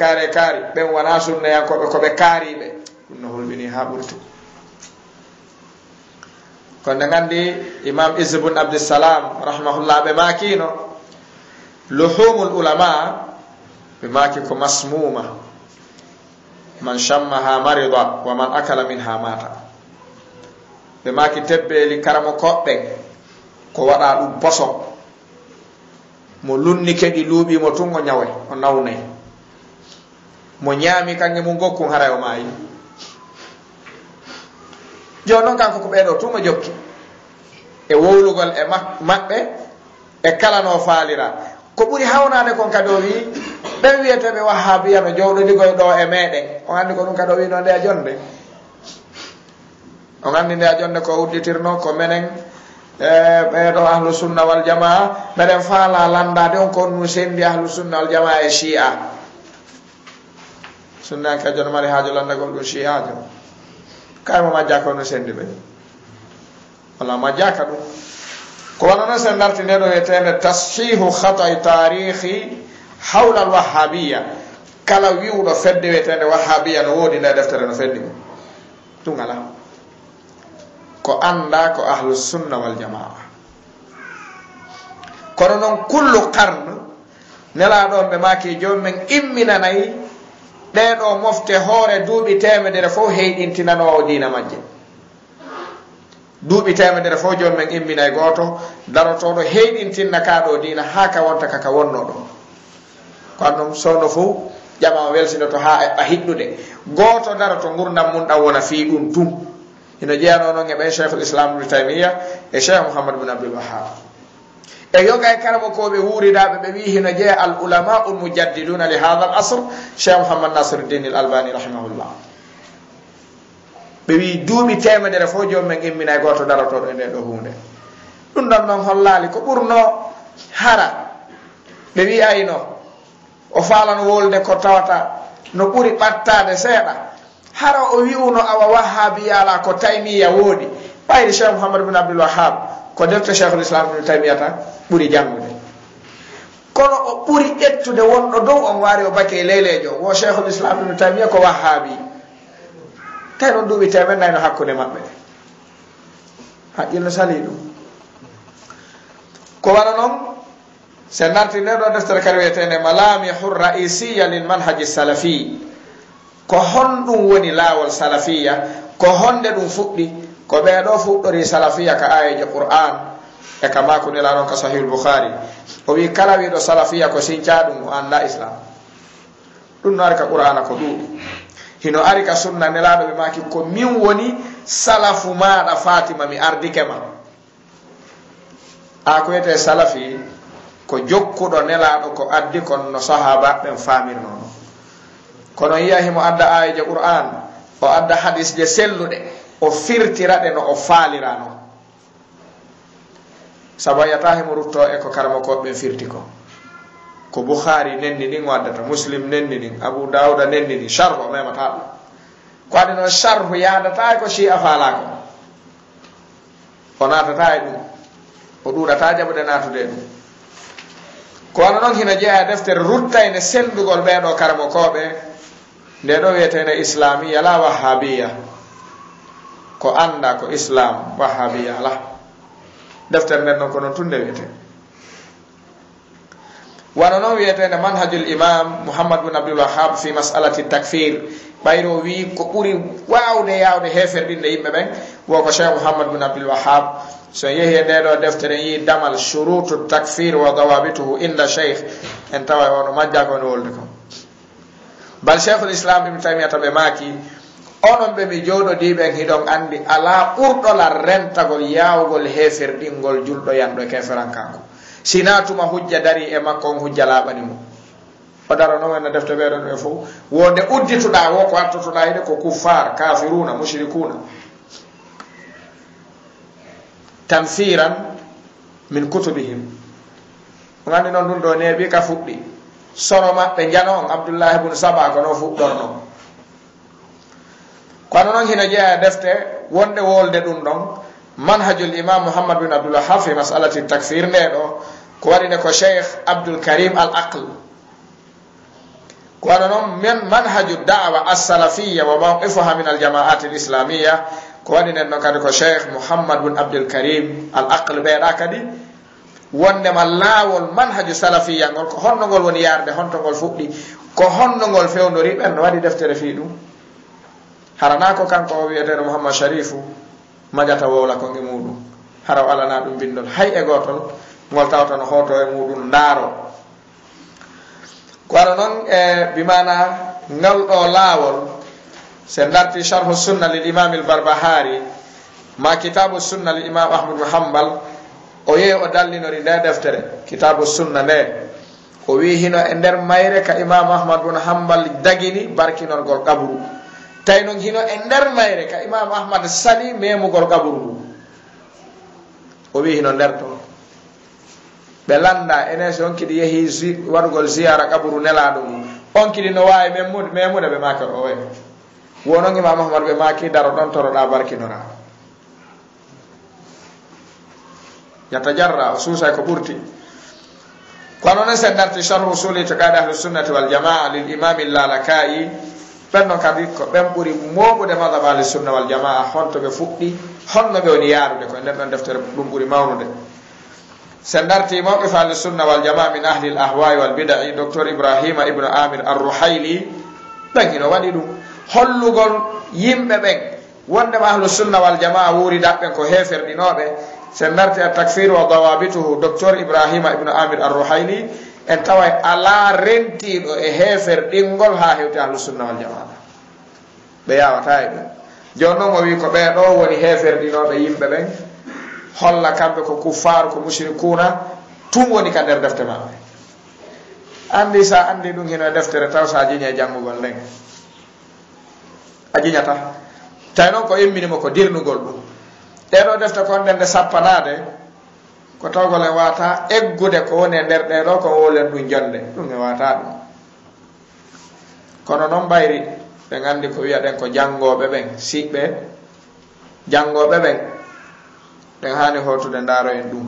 ben wana sunna yankobe ko be karibe no holbini ha burti kon ngandi Imam Izz ibn Abdus Salam rahimahullah be makino luhumul ulama be makiko masmuma man shammaha marida wa man akala minha mata be maki tebbeli karamo kobbe ko wada dum boso mo lunni kedi luubi mo tungo nyawe o nawne mo nyaami kange mo gokku harayo maayi jono kanko ko beedo tungo jokki e wowlugol e mabbe e kala no faalira ko buri hawnade kon kado wi be wiyete be wahabiya no jowdo ligoy do e meden o andi ko dum kado wi no de jonde o andi de jonde ko udditirno ko menen be do ahlu sunna wal jamaa beden faala landade on ko nu sendi ahlu sunna wal jamaa e shi'a sunna ka jon mari haajo landagol do shi'a jo kay mo majja ko no sendi be wala majja ka dum ko wana sen darti ne do etende tashihu khata'i tarihi hawla al wahhabiyya kala wiudo fedde wetende wahhabiyya no wodi na deftere no feddi tungala ko anda ko ahlus sunna wal jamaa kono non kullu qarn nela do be maki jommen immina nay de do mofte hoore duubi temedere fo heydintinano o diina majje duubi temedere fo jommen immina goto daroto do heydintinna ka do diina haka wonta kaka wonno do kono sono fu jamaa welsino to ha a hiddude goto daroto gurdam mun da wona fi dum tum ina jeano non e be Sheikh al-Islam Ibn Taymiyyah e Sheikh Muhammad bin Abdul Wahhab e yoga e karamo ko be wuridabe be wi hina je al ulama al mujaddiduna li hadha al asr Sheikh Muhammad Nasiruddin al-Albani rahimahullah be wi duubi temedere fo jommen immina goto daroto do ne do hunde dum dan non hollali ko burno hara be wi ayno o falano wolde ko tawata no buri battade seeda hara o wiuno awa wahhabiya la ko Taymiya wodi bayri Sheikh Muhammad bin Abdul Wahhab ko defte Sheikh al-Islam Ibn Taymiyyah ta buri jangude kono o buri ettude wondo dow on wari o bakke lelejo wo Sheikh al-Islam Ibn Taymiyyah ko wahhabi tay non duubi temen nayno hakkude mabbe haqqilno salidu ko wana non sen narti ne do deftere karwetene malamihur ra'isiyya lil manhaj salafi ko hondum woni lawol salafiyya ko honde dum fuddi ko be do fuddori salafiyya ka ayaje Qur'an e kama ko ne la non ka sahih al-Bukhari o wi kala wi do salafiyya ko sincaadum anda islam dum no arka Qur'ana ko dudi hino arika sunna ne la do be maki ko min woni salafu ma da Fatima mi ardike ma a ko ete salafi ko jokkudo ne la do ko addi kon no sahaba ben famir non kono yahi mo adda ayaje Qur'an o adda hadis je sellude o firtirade no o faalirano sabayata he mo rutto e ko karamo ko be firti ko ko Bukhari nenni ni waddata Muslim nenni ni Abu Dawud nenni ni sharh o memata ko adi no sharh yaadata ko shi'a fala ko onatata e ɗum o ɗuɗata jaɓude natude ɗum kono noon hina jeeya deftere ruttayne sendugol ɓeɗo karamo koɓe nde ɗo wiyetene islamiya la wahhabiya ko anda ko islam wahhabiya la deftere nden noon ko noon tunde wiyete wano noon wiyetene manhajul imam Muhammad bin Abdul Wahhab fi mas'alati takfir ɓayro wi ko ɓuri wawde yawde heferɗinde yimɓe ɓen woko Cheikh Muhammad bin Abdul Wahhab so yehi e ndeɗo deftere yi damal shurutu takfir wa dawabituhu inda cheikh en tawa ono majja ko no wolde ko bal cheikhul islam ibn Taymiyata ɓe maaki onon ɓe mi jooɗodiɓen hiɗon andi ala ɓurɗola rentagol yawgol heferɗingol julɗo yanɗo e keferankanko sina tuma hujja dari e makko on hujja laaɓani mo o daro noon en defte ɓeɗon ɓe fof wonde uddituɗa wo ko attotoɗa hiɗe ko kuffar kafiruna mushrikuna tanfiran min kutubihim o gandi noon ɗum ɗo neeɓi ka fuɗɗi soro maɓɓe jano on Abdullah ibn Saba ko no fuɗɗorno kono noon hina jeeya defte wonde wolde ɗum ɗon manhajul imam Muhammad bin Abdul Wahhab fi mas'alati takfir nde ɗo ko waɗine ko Cheikh Abdul Karim al aql kono noon men manhaju da'wa as-salafiyya wa mawqifuha min al-jama'at al-islamiyya ko waɗinen noon kadi ko Cheikh Muhammad bin Abdul Karim al aql ɓeeɗa kadi wondema laawol manhaju salafiyya ngol ko honnogol woni yarde hontogol fuɗɗi ko honnogol fewnori ɓen no waɗi deftere fi ɗum harana ko kanko o wiyeteɗo Muhammad Sharifu majata wowla ko nge muɗum hara o alana ɗum bindol hay e gotol ngol tawta no hoto e muɗum ndaaro kono noon e bimana ngal ɗo laawol se darti sharhu sunna lil imam al Barbahari ma kitabu sunna lil imam Ahmad bin Hanbal o yehi o dallinori nde deftere kitabu sunna nde o wi hino e nder mayre ka imam Ahmad bin Hanbal dagini barkinorgol qabru tay noon hino e nder mayre ka imam Ahmad sali memugol qabru o wi hino nder to ɓe landa enen so on kiɗi yehi waɗugol ziyara qabru nelaɗo mum on kiɗi no wawi memude ɓe maki o we wonon imam Ahmad ɓe maki daro ɗon toroɗa barkinora yatajarra o suusay ko ɓurti kono noon sen darti sharhu usuli itiqadi ahli sunnati wal jamaa lil imam al-Lalaka'i ɓen noon kadi ko ɓen ɓuri moɓude madhab ahli sunna wal jamaa honto ɓe fuɗɗi honno ɓe woni yarude ko nden ɗon deftere ɗum ɓuri mawnude sen darti mawqif ahli sunna wal jamaa min ahli al ahwa'i wal bid'i docteur Ibrahima ibn Amir ar-Ruhaili ɓen hino waɗi ɗum hollugol yimɓe ɓen wondema ahlu sunna wal jamaa wuuri daɓɓen ko heferɗinoɓe sen darti a takfir wa dawabituhu docteur Ibrahima ibn Amir ar-Ruhaili en taway ala rentiɗo e heferɗingol ha hewti ahlu sunna wal jamaa ɓe yawata e ɗum joni noon o wi ko ɓeɗo woni heferɗinoɓe yimɓe ɓen holla kamɓe ko kuffar ko mushrikuna tum woni ka nder defte maɓɓe andi sa andi ɗum hino deftere taw sa jiñe janngugol nden a jiñata tawi noon ko imminimo ko dirnugol ɗum ɗeɗo defte kon nde sappanade ko tawgol en wata eggude ko woni e nder ɗeɗo ko wolen ɗum jonde ɗum e wata ɗum kono noon mbayri ɓe gandi ko wiyaɗen ko jangoɓe ɓen siɓɓe jangoɓe ɓen ɗen hani hotude ndaaro en ɗum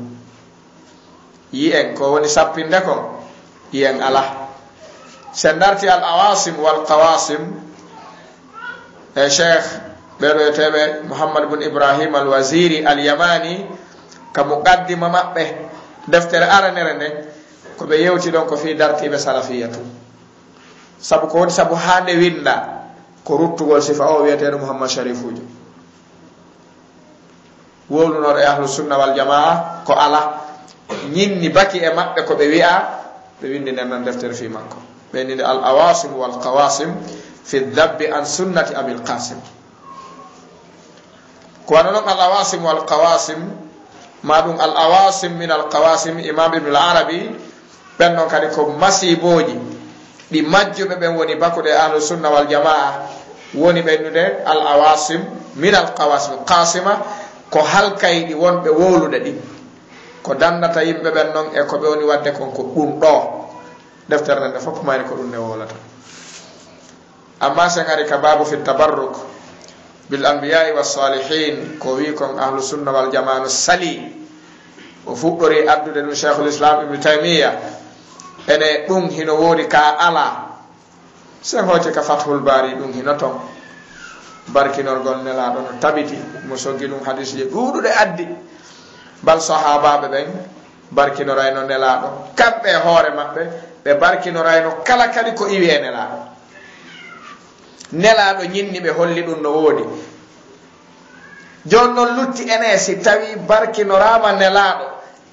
yi'en ko woni sappinde ko yi'en ala sen darti al awasim wal qawasim e cheikh ɓeɗo yeteɓe Muhammad bin Ibrahim al Waziri al Yamani ka muqaddima maɓɓe deftere aranere nden ko ɓe yewti ɗon ko fi dartiɓe salafiyatu sabu ko woni sabu hande winda ko ruttugol sifa o wiyeteɗo Muhammad Sharifujo wowlunoɗo e ahlu sunna wal jamaa ko ala ñinni baki e maɓɓe ko ɓe wi'a ɓe windi nden nan deftere fi makko ɓe ninde al awasim wal qawasim fi dabbi an sunnati abil qasim ko wano noon al awasim wal qawasim ma ɗum al awasim min al qawasim imam ibn al arabi ɓen noon kadi ko masiboji ɗi majjuɓe ɓen woni bakuɗe ahlu sunna wal jamaa woni ɓennude al awasim min al qawasim qasima ko halkayɗi wonɓe wowlude ɗi ko dandata yimɓe ɓen noon e ko ɓe woni wadde kon ko ɗum ɗo deftere nde fof mayri ko ɗum ne wolata amma sen ari ka babu fi tabarruk bil anbiya'i was salihin ko wi kon ahlu sunna wal jamaa sali o fuɗɗori addude ɗum cheikhul islam ibnu taymiya ene ɗum hino woodi ka ala sen hoce ka fathul bari ɗum hino ton barkinorgol nelaɗo no tabiti mo soggi ɗum hadis je ɗuɗuɗe addi bal sahabaɓe ɓen barkinorayno nelaɗo kamɓe hoore maɓɓe ɓe barkinorayno kala kadi ko iwi e nelaɗo ñinni ɓe holli ɗum no woodi joni noon lutti ene si tawi barkinorama nelaɗo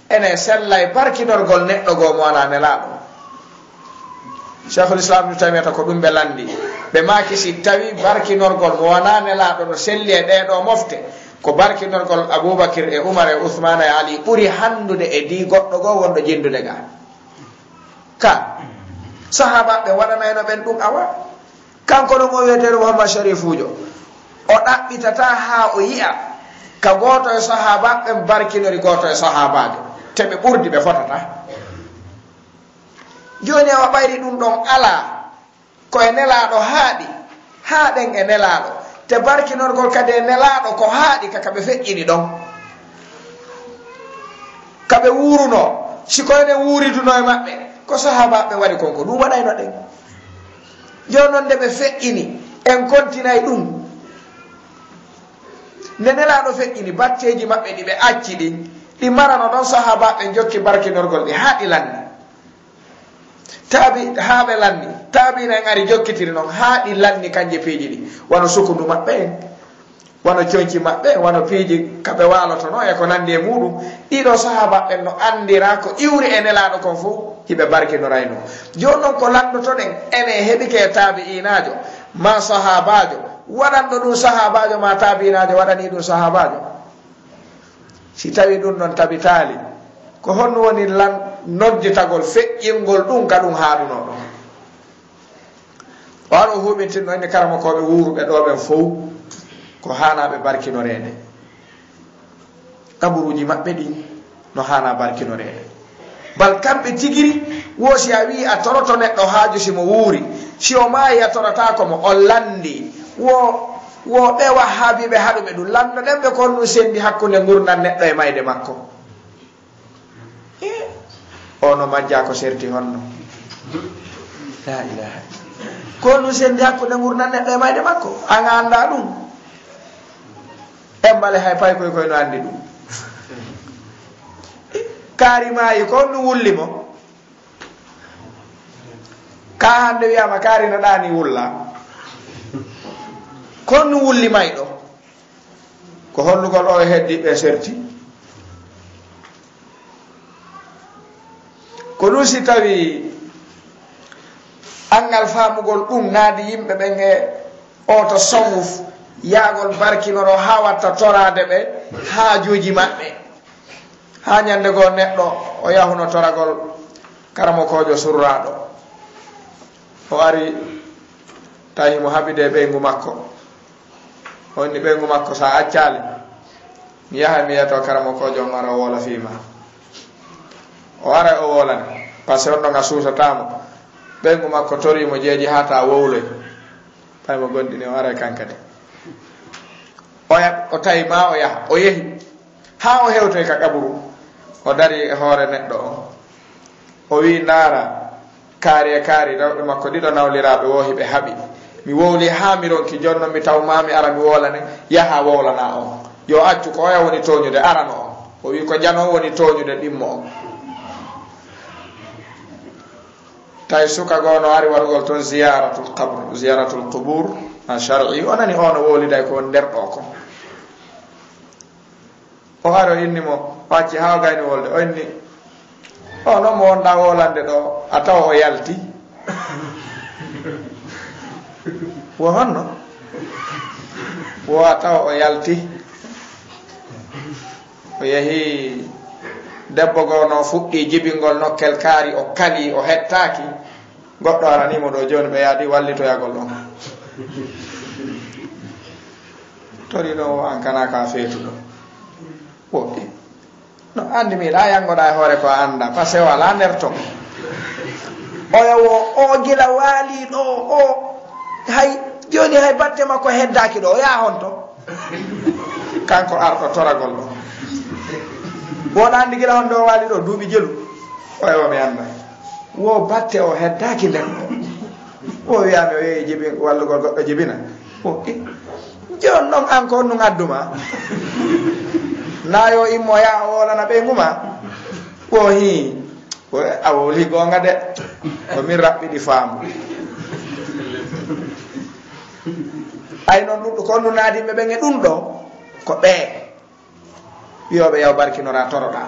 ene sellay barkinorgol neɗɗo goo mo wona nelaɗo cheikhul islam ibnu taymiyata ko ɗum ɓe landi ɓe maki si tawi barkinorgol mo wona nelaɗo no selli e ɗeɗo mofte ko barkinorgol aboubacry e oumar e ousmane e ali ɓuuri handude e di goɗɗo goo wonɗo jindude ga ka sahabaɓe waɗanayno ɓen ɗum awa kanko ɗum o wiyeteɗo mouhammad sharif ujo o ɗaɓɓitata ha o yiya ka goto e sahabaɓe barkinori goto e sahabajo te ɓe ɓurdi ɓe fotata joni awa ɓayri ɗum ɗon ala koye nelaɗo haaɗen e nelaɗo te barkinorgol kadi e nelaɗo ko haaɗi kaka ɓe feƴƴini ɗon kaɓe wuruno sikoyne wuriduno e maɓɓe ko sahabaɓe waɗi konko ɗum waɗayno ɗen joni noon nde ɓe feƴƴini en kontinay ɗum nde nelaɗo feƴƴini batteji maɓɓe ɗi ɓe acci ɗi marano ɗon sahabaɓe jokki barkinorgol ɗi haaɗi lanni taabi haa ɓe lanni taabino en ari jokkitiri noon haa ɗi lanni kanje piiji ɗi wono sukundu maɓɓe en wono coñci maɓɓe en wono piiji kaɓe waalotono e ko nandi e muɗum ɗiɗo sahabaɓe no andira ko iwri e nelaɗo kon fof hiɓe barkinorayno joni noon ko landotoɗen ene heɓike e taabi inajo ma sahabajo waɗanɗo ɗum sahabajo ma taabinajo waɗani ɗum sahabajo si tawi ɗum ɗon tabitali ko honno woni nojjitagol feƴƴingol ɗum ka ɗum haaɗuno ɗon o ar o huɓintinno inde karamakoɓe wuruɓe ɗo ɓen fof ko hanaɓe barkinorede kaburuji maɓɓe ɗin no hana barkinorede bal kamɓe tigiri woosi a wi a toroto neɗɗo haaju simo wuuri si o maayi a torotakomo o landi wo ɓe wahhabiɓe haɗuɓe ɗum lando ɗen ɓe kon ɗum sendi hakkude gurnan neɗɗo e mayde makko o no majja ko serti honno la ilaha ko ɗum sendi hakkude gurnan neɗɗo e mayde makko an anda ɗum embale hay pay koy no andi ɗum kaari maayi ko ɗum wullimo ka hande wiyama kaari no ɗani wulla kon ɗum wulli mayɗo ko hollugol o e heddiɓe serti ko ɗum si tawi angal famugol ɗum naadi yimɓe ɓen e oto sawuf yaagol barkinoro ha watta torade ɓe haajuji maɓɓe ha ñande goo neɗɗo o yahuno toragol karamokojo surraɗo o ari tawimo haɓide ɓeygu makko o inni ɓeygu makko sa accali mi yaha mi yeto karamokojo on ara o wola fima o ara o wolane par ce que on ɗon a suusatamo ɓeygu makko torimo jeeji ha ta wowloy paymo gonɗini o ara kankadi o tawi ma o yaha o yehi ha o hewtoy ka ƙaburu o dari e hoore neɗɗo o wi ndaara kaari e kaari rewɓe makko ɗiɗo nawliraɓe wohiɓe haaɓi mi wowli ha mi ronki jonnon mi taw mami ara mi wolane yaha wowlana on yo accu ko oya woni toñude arano on o wi ko jano woni toñude ɗimmo on tawi suka goono ari wargol toon ziyaratul qubur en shar'i onani ono wowliday ko woni nder ɗo ko o ari o innimo o acci ha o gayni wolde o inni o noon mo wonɗa wolande ɗo a tawa o yalti wo honno wo a tawa o yalti o yehi debbo goono fuɗɗi jibingol nokkel kaari o kali o hettaki goɗɗo aranimo ɗo joni ɓe yaadi wallitoyagol ɗon torino o an kana ka feetuɗo woɗɗi no andi miɗa yangoɗa e hoore ko anda par ce que wala nder ton
o gila waali ɗo o hay joni hay batte makko heddaki ɗo o yaa honto kanko arɗo toragol ɗo wona andi gila honde o waali ɗo duuɓi jelu oyo mi anda wo batte o heddaki nden o wiyami o yehi jibi wallugol goɗɗo jibina o jon noon encore nu adduma nayo immo ya o wolana ɓe nguma o hi a woli gonga de o min raɓɓiɗi faamu ay noon ɗum ɗo ko nu naadimɓe ɓen e ɗum ɗo ko ɓee wiyoɓe yaw barkinora toroɗa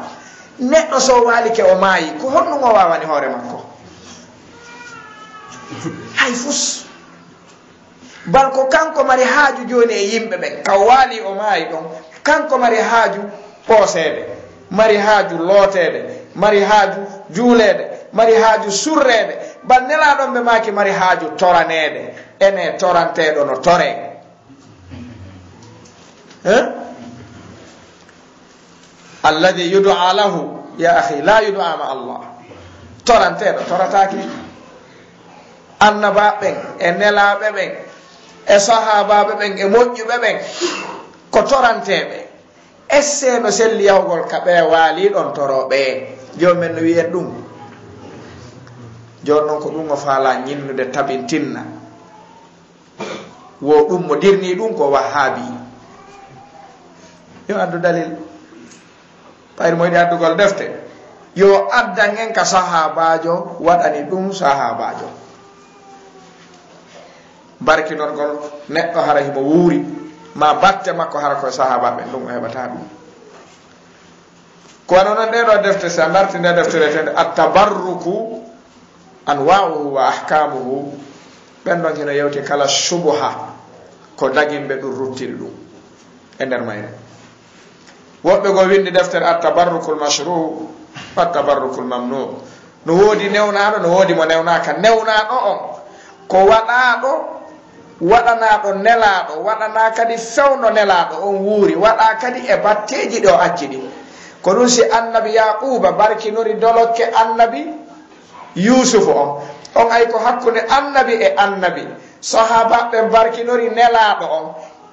neɗɗo so waalike o maayi ko honɗum o wawani hoore makko hay fus bal ko kanko mari haaju joni e yimɓe ɓen kaw waali o maayi ɗon kanko mari haaju pooseede mari haaju lootede mari haaju juulede mari haaju surrede bal nelaɗon ɓe maaki mari haaju toranede ene toranteɗo no tore alladi yudu'a lahu ya ahi la yudu'a ma Allah toranteɗo torataki annabaɓen e nelaɓe ɓen e sahabaɓe ɓen e moƴƴuɓe ɓen ko toranteɓe esseno selli yawgol ka ɓe waali ɗon toroɓe joni men no wiyen ɗum joni noon ko ɗum o faala ñinnude tabintinna wo ɗum mo dirni ɗum ko wahhabi yo addu dalil ɓayri moyɗi addugol defte yo addan en ka sahabajo waɗani ɗum sahabajo barkinorgol neɗɗo hara himo wuuri ma batte makko hara koye sahabaɓe ɗum o heɓata ɗum kono noon ɗeɗo defte sa darti nde deftere tede attabarruku anwa'uhu wa ahkamuhu ɓen ɗon hino yewti kala subuha ko dagimɓe ɗum ruttiri ɗum e nder mayre woɓɓe go windi deftere attabarrukul mashru wattabarrukul mamnu no woodi newnaɗo no woodi mo newnaka newnaɗo on ko waɗaɗo waɗanaɗo nelaɗo waɗana kadi fewno nelaɗo on wuuri waɗa kadi e batteji ɗo acci ɗi ko ɗum si annabi yaquba barkinori dolokke annabi yusufu on ay ko hakkude annabi e annabi sahabaɓe barkinori nelaɗo on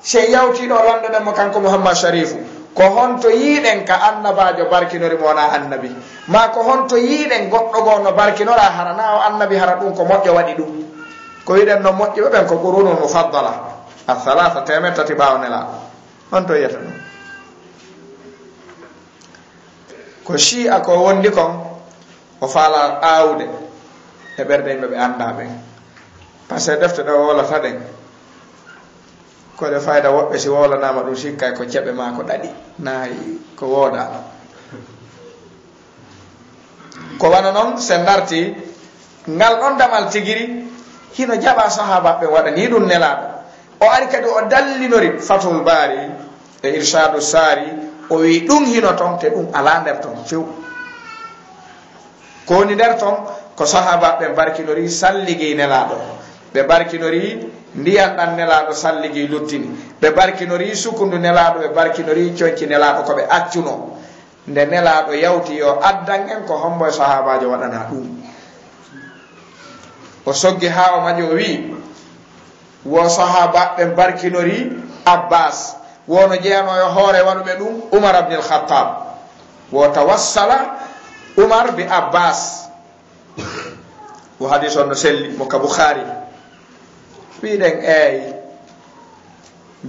se yawtiɗo landoɗen mo kanko mouhammad sharifu ko honto yiiɗen ka annabajo barkinori mo wona annabi ma ko honto yiiɗen goɗɗo goo no barkinora harana o annabi hara ɗum ko moƴƴo waɗi ɗum ko wiɗen no moƴƴuɓe ɓen ko qurunul mufaddala a thalatha temettati ɓawo nelaɗo honto yiyata ɗum ko shi'a ko wondi kon o faala aawde e ɓerde yimɓe ɓe annda ɓen par ce que defte ɗo wolata ɗen kode fayda woɓɓe si wolanama ɗum sikkay ko ceɓe ma ko ɗaɗi nayi ko wooda ko wana noon sen darti ngal ɗon damal tigiri hino jaɓa sahabaɓe waɗani ɗum nelaɗo o ari kadi o dallinori fatul bari e irshadu sari o wi ɗum hino ton te ɗum ala nder ton few ko woni nder ton ko sahabaɓe barkinori salligi nelaɗo ɓe barkinori ndiyan ɗan nelaɗo salligi luttini ɓe barkinori sukundu nelaɗo ɓe barkinori coñci nelaɗo koɓe accuno nde nelaɗo yawti yo addan en ko hombo e sahabajo waɗana ɗum o soggi ha o maƴi o wi wo sahabaɓe barkinori abbas wono jeeyanoyo hoore waɗuɓe ɗum umar abnil khattab wo tawassala umar bi abbas wo hadis on no selli mo ka boukhari wiɗen eyi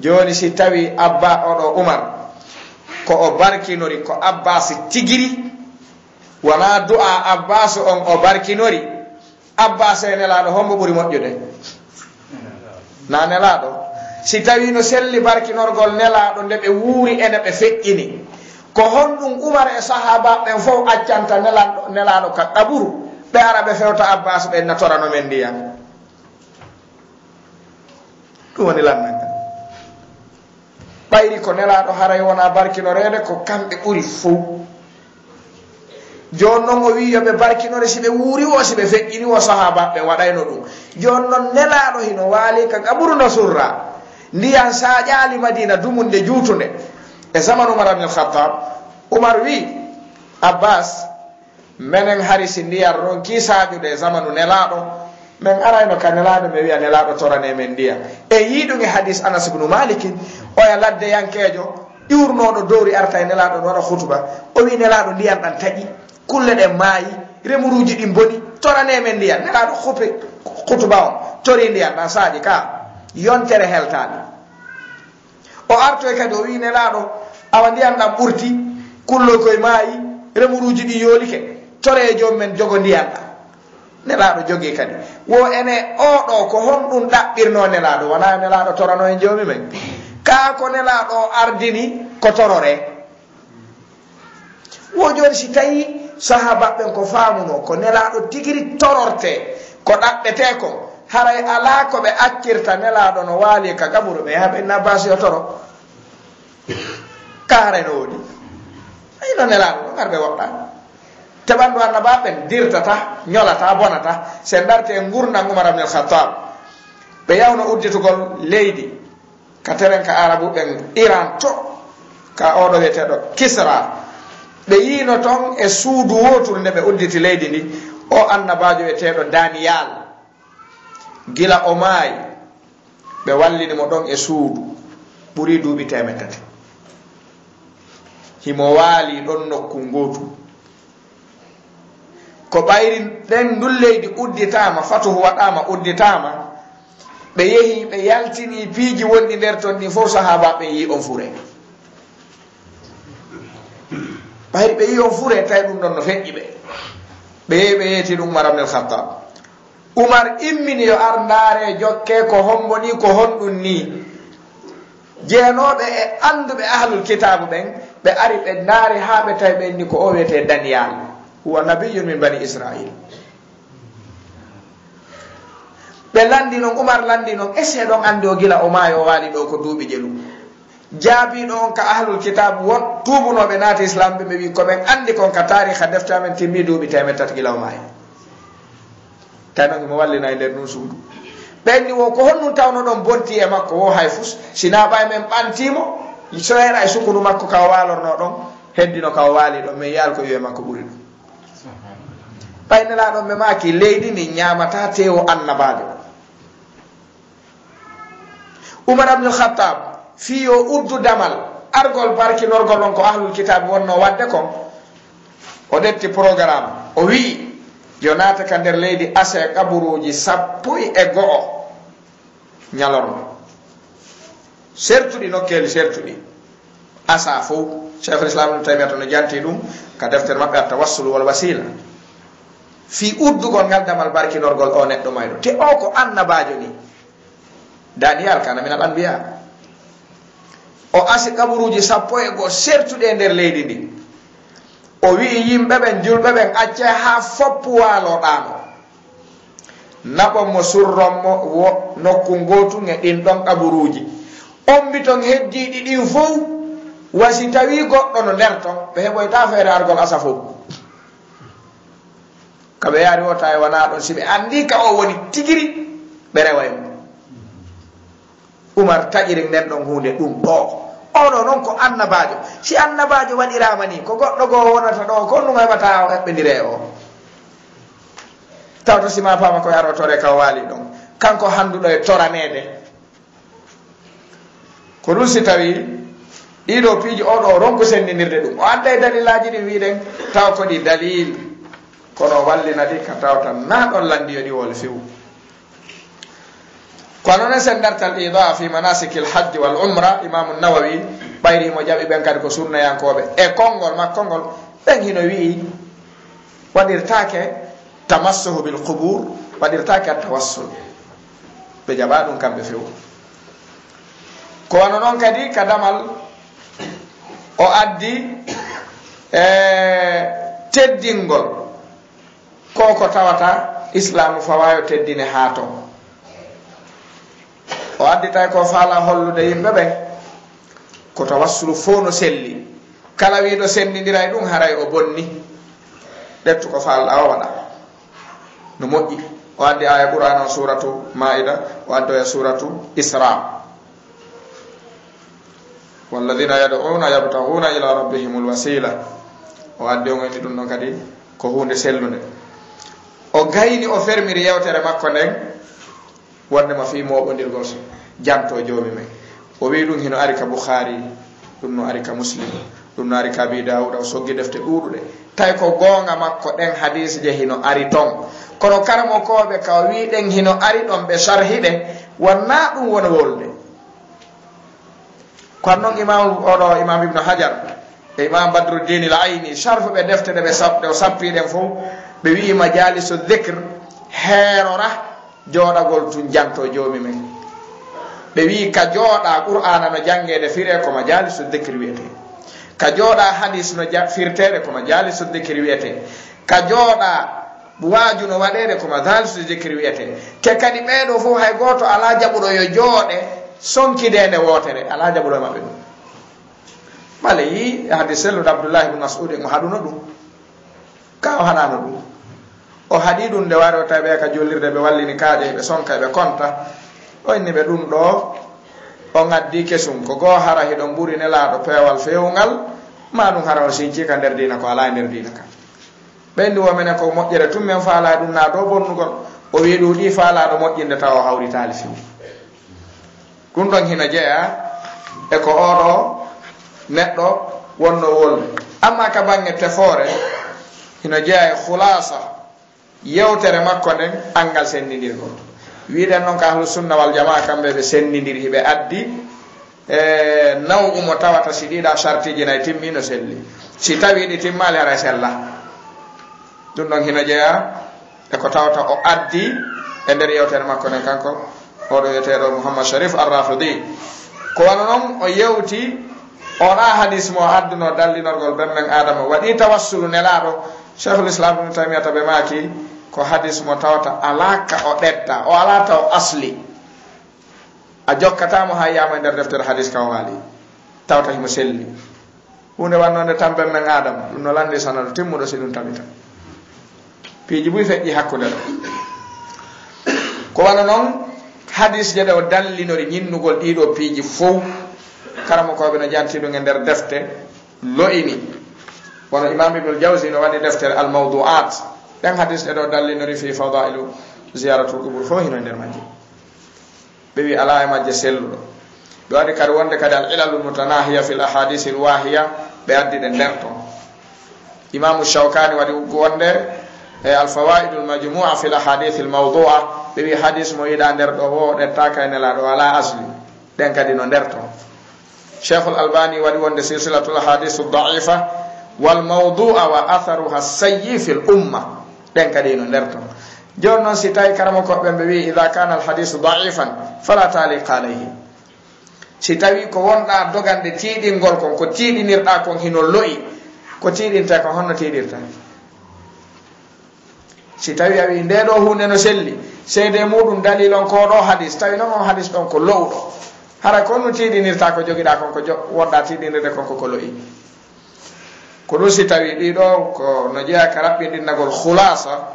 joni si tawi abba oɗo umar ko o barkinori ko abbas tigiri wona du'a abbas on o barkinori abbas e nelaɗo hombo ɓuuri moƴƴude na nelaɗo si tawi no selli barkinorgol nelaɗo nde ɓe wuuri ene ɓe feƴƴini ko honɗum umar e sahaba ɓen fof accanta nelaɗo ka ɗaɓuru ɓe ara ɓe fewta abbas ɓe natorano men ndiyam ɗum woni lannanga ɓayri ko nelaɗo haray wona barkinorede ko kamɓe ɓuri fof joni noon o wi yoɓe barkinore si ɓe wuuri o si ɓe feƴƴini o sahaba ɓe waɗayno ɗum joni noon nelaɗo hino waali ka gaɓuru no surra ndiyan sa ƴaali madina dumunde juutunde e zaman umar abnul khattab umar wi abbas menen hari si ndiyar ron kisajude zamanu nelaɗo men arayno ka nelaɗo mi wiya nelaɗo torane men ndiya e yiɗuge hadis Anas ibn Malik o ya ladde yankejo iwrnoɗo dowri arta e nelaɗo no waɗa hutuba o wi nelaɗo ndiyan ɗan taƴi kulle ɗen maayi remuruji ɗi boni torane men ndiyan nelaɗo hutuba o tori ndiyan ɗan saaji ka yontere heltaɗe o artoy kadi o wi nelaɗo awa ndiyan ɗan ɓurti kullo koye maayi remuruji ɗi yoolike tore joom men jogo ndiyan ɗa nelaɗo jogi kadi wo ene oɗo ko honɗum ɗaɓɓirno nelaɗo wona nelaɗo torano e joomi men ka ko nelaɗo ardini ko torore wo joni si tawi sahabaɓen ko famuno ko nelaɗo tigiri tororte ko ɗaɓɓete ko haray ala ko ɓe accirta nelaɗo no waali ka gaɓuro ɓe haɓe nabasi o toro ka haray no woɗi ayino nelaɗo ɗo garɓe woɗɗa teɓandu annabaɓen dirtata ñolata bonata sen darte gurdam Umar ibn al-Khattab ɓe yawno udditugol leydi ka teren ka arabu ɓen Iran to ka oɗo wiyeteɗo Kisra ɓe yino toon e suudu wotur nde ɓe udditi leydi ndi o annabajo wiyeteɗo Daniyal gila o maayi ɓe wallinimo ɗon e suudu ɓuri duuɓi 300 himo waali ɗon nokku ngotu ko ɓayri ɗen ndun leydi udditama fatuhu waɗama udditama ɓe yeehi ɓe yaltini piiji wonɗi nder ton ɗi fof sahabaɓe yi on fure ɓayri ɓe yi on fure tawi ɗum ɗon no feƴƴi ɓe yehi ɓe yeeti ɗum Umar ibn al-Khattab Umar immini yo arndare jokke ko homboni ko honɗum ni jeenoɓe e anduɓe ahlul kitabu ɓen ɓe ari ɓe ndaari ha ɓe tawi ɓenni ko o wiyete Daniyal huwa nabiyun min bani Israil ɓe landi noon Umar landi noon ese ɗon andi o gila o maayo o waali ɗo ko duuɓi jelu jaabiɗo on ka ahlul kitabu won tuubunoɓe naati islam ɓe ɓe wi koɓen andi kon ka tariha defte amen timmi duuɓi 300 gila o maayo tawi noon himo wallina e nder ɗum suudu ɓenni wo ko honnum tawno ɗon bonti e makko wo hay fus sina ɓay men ɓantimo so heeɗa e sukunu makko ka o walorno ɗon heddino ka o waali ɗon min yaal ko wiye makko ɓuri ɗum ɓaynelaɗon ɓe maki leydi ndi ñamata tewo annabajo Umar ibn al-Khattab fiyo uddu damal argol barkinorgol on ko ahlul kitab wonno wadde kon o detti programme o wi yo naata ka nder leydi ase kaburuji 11 ñalorno sertuɗi nokkeli sertuɗi asa fof cheikhul islam ibn Taymiyya no janti ɗum ka deftere maɓɓe at-tawassul wal wasila fi uddugol ngal damal barkinorgol o neɗɗo mayɗo te o ko annabajo ni Daniyal kana min al-anbiya o asi kaburuji 11 sertuɗe nder leydi ndi o wi yimɓe ɓen julɓe ɓen acce ha foppu waloɗano naɓon mo surronmo wo nokku gotu e ɗin ɗon kaburuji ombi ton heddiɗi ɗin fof wasi tawi goɗɗo no nder ton ɓe heɓoyta feere argol asa fof kaɓe yaari o tawi wona ɗon siɓe andi ka o woni tigiri ɓe rewaymo Umar taƴiri nden ɗon hunde ɗum ɗo oɗo noon ko annabajo si annabajo waɗirama ni ko goɗɗo goo wonata ɗo ko ɗum heɓata o heɓɓidire o tawto sima fama ko yaro tore ka waali ɗon kanko handuɗo e toranede ko ɗum si tawi ɗiɗo piiji oɗo ronku sendidirde ɗum o adda e dalilaji ɗi wiɗen taw ko ɗi dalil kono wallina ɗi ka tawta na ɗon landiyo ɗi wol few kono non sen dartal ida fi manasiki lhajji wal umra imamu nawawi ɓayrimo jaɓi ɓen kadi ko sunnayankoɓe e konngol makkongol ɓen hino wii waɗirtake tamassuhu bil qubur waɗirtake a tawassul ɓe jaɓa ɗum kamɓe few ko wano noon kadi ka damal o addi teddingol koko tawata islamu fawayo teddine ha ton o additay ko faala hollude yimɓe ɓen ko tawassulu fof no selli kala wiiɗo sendidira ɗum haray o bonni ɗettu ko faalla o waɗa no moƴƴi o addi aya qur'an o suratu maida o addi oya suratu isra walladina yad'una yabtaguna ila rabbihim alwasila o addi on eni ɗum ɗon kadi ko hunde sellude o gayni o fermiri yewtere makko nden wondema fi moɓodirgol janto joomi men o wi ɗum hino ari ka Bukhari ɗum no ari ka Muslim ɗum no ari ka Abi Dawud o soggi defte ɗuɗuɗe tawi ko gonga makko ɗen hadise je hino ari ton kono karamo koɓe ka wi ɗen hino ari ɗon ɓe sarhiɗe wonna ɗum wona wolde kono noon imam oɗo imam Ibnu Hajar e imam Badruddin al-Ayni sarfu ɓe defteɗe ɓe sappiɗen fof ɓe wi majalisu dhikr heerora jooɗagol tun janto joomi men ɓe wi ka jooɗa qur'ana no jangede fire ko majalisu dhikr wiyete ka jooɗa hadis no firtede ko majalisu dhikr wiyete ka jooɗa waaju no waɗede ko majalisu dhikr wiyete ke kadi ɓeɗo fof hay goto ala jaɓuɗo yo jooɗe sonkidede wotere ala jaɓuɗo e maɓɓe ɗum mala yi hadis selluɗo Abdullah ibn Mas'ud o haɗuno ɗum ka o haɗano ɗum o haɗi ɗum nde wari o tawi ɓe ka jollirde ɓe wallini kaaƴe ɓe sonka ɓe konta o inni ɓe ɗum ɗo o gaddi kesum ko goo hara hiɗon ɓuri nelaɗo peewal fewgal ma ɗum hara o sinci ka nder dina ko ala e nder dina ka ɓenndi womene ko moƴƴere tum men faala ɗum na dow bonnugol o wi ɗuɗi faalaɗo moƴƴinde taw o hawritali fiw ɗum ɗon hina jeeya e ko oɗo neɗɗo wonno wolde amma ka bange tefoore hino jeeya e hulasa yewtere makko nden angal sendidirgol wiiden noon ka ahlu sunna wal jamaa kamɓe ɓe sendidiri hiɓe addi e nawu mo tawata si ɗiɗa sartiji nayi timmino selli si tawi ɗi timmali hara sella ɗum ɗon hino jeeya e ko tawata o addi e nder yewtere makko nden kanko oɗo wiyeteɗo Mouhammad Sharif Ar-Rafidi ko wano noon o yewti ona hadis mo adduno dallinorgol ɓemmen adama waɗi tawassulu nelaɗo Cheikhul Islam Ibn Taymiyata ɓe maaki ko hadis mo tawata alaka o ɗetta o ala taw asli a jokkatamo ha yama nder deftere hadis ka o haali tawta himo selli hunde wannode tan ɓemmen adama ɗum no landi sanado timmuɗo si ɗum tamita piiji buy feƴƴi hakkude ɗo ko wano noon hadis jeɗe o dallinori ñinnugol ɗiɗo piiji fof karamo koɓe no jantiɗum e nder defte loyini wono imam Ibnul Jawzi no waɗi deftere al mawdu'at ɗen hadis ɗe ɗo dallinori fi fadailu ziyaratul qubur fof hino nder majje ɓe wi ala e majje selluɗo ɓe waɗi kadi wonde kadi al ilalul mutanahiya fil ahadisi l wahiya ɓe addi ɗe nder ton imamu Shawkani waɗi wonde e al fawaidul majmu'a fil ahadith al mawdu'a ɓe wi hadis mo yiɗa nder ɗo wo ɗettaka e nelaɗo ala asli ɗen kadi no nder ton Cheikhul Albani waɗi wonde silsilatul ahadith ad-da'ifa wal mawdu'a wa atharuha sayyi fil umma ɗen kadi no nder ton joni noon si tawi karamo koɓɓe ɓe wi idha kana al hadithu da'ifan fala taliqa alayhi si tawi ko wonɗa dogande tiiɗingol kon ko tiiɗinirɗa kon hino loyi ko tiiɗinte kon honno tiiɗirta si tawi a wi nde ɗo hunde no selli seede muɗum dalilon ko ɗo hadis tawi noon on hadis ɗon ko lowɗo hara ko no tiiɗinirta ko joguiɗa kon ko wonɗa tiiɗinirde kon koko loyi ko ɗum si tawi ɗiɗo ko no jeeya ka raɓɓiɗinnagol hulasa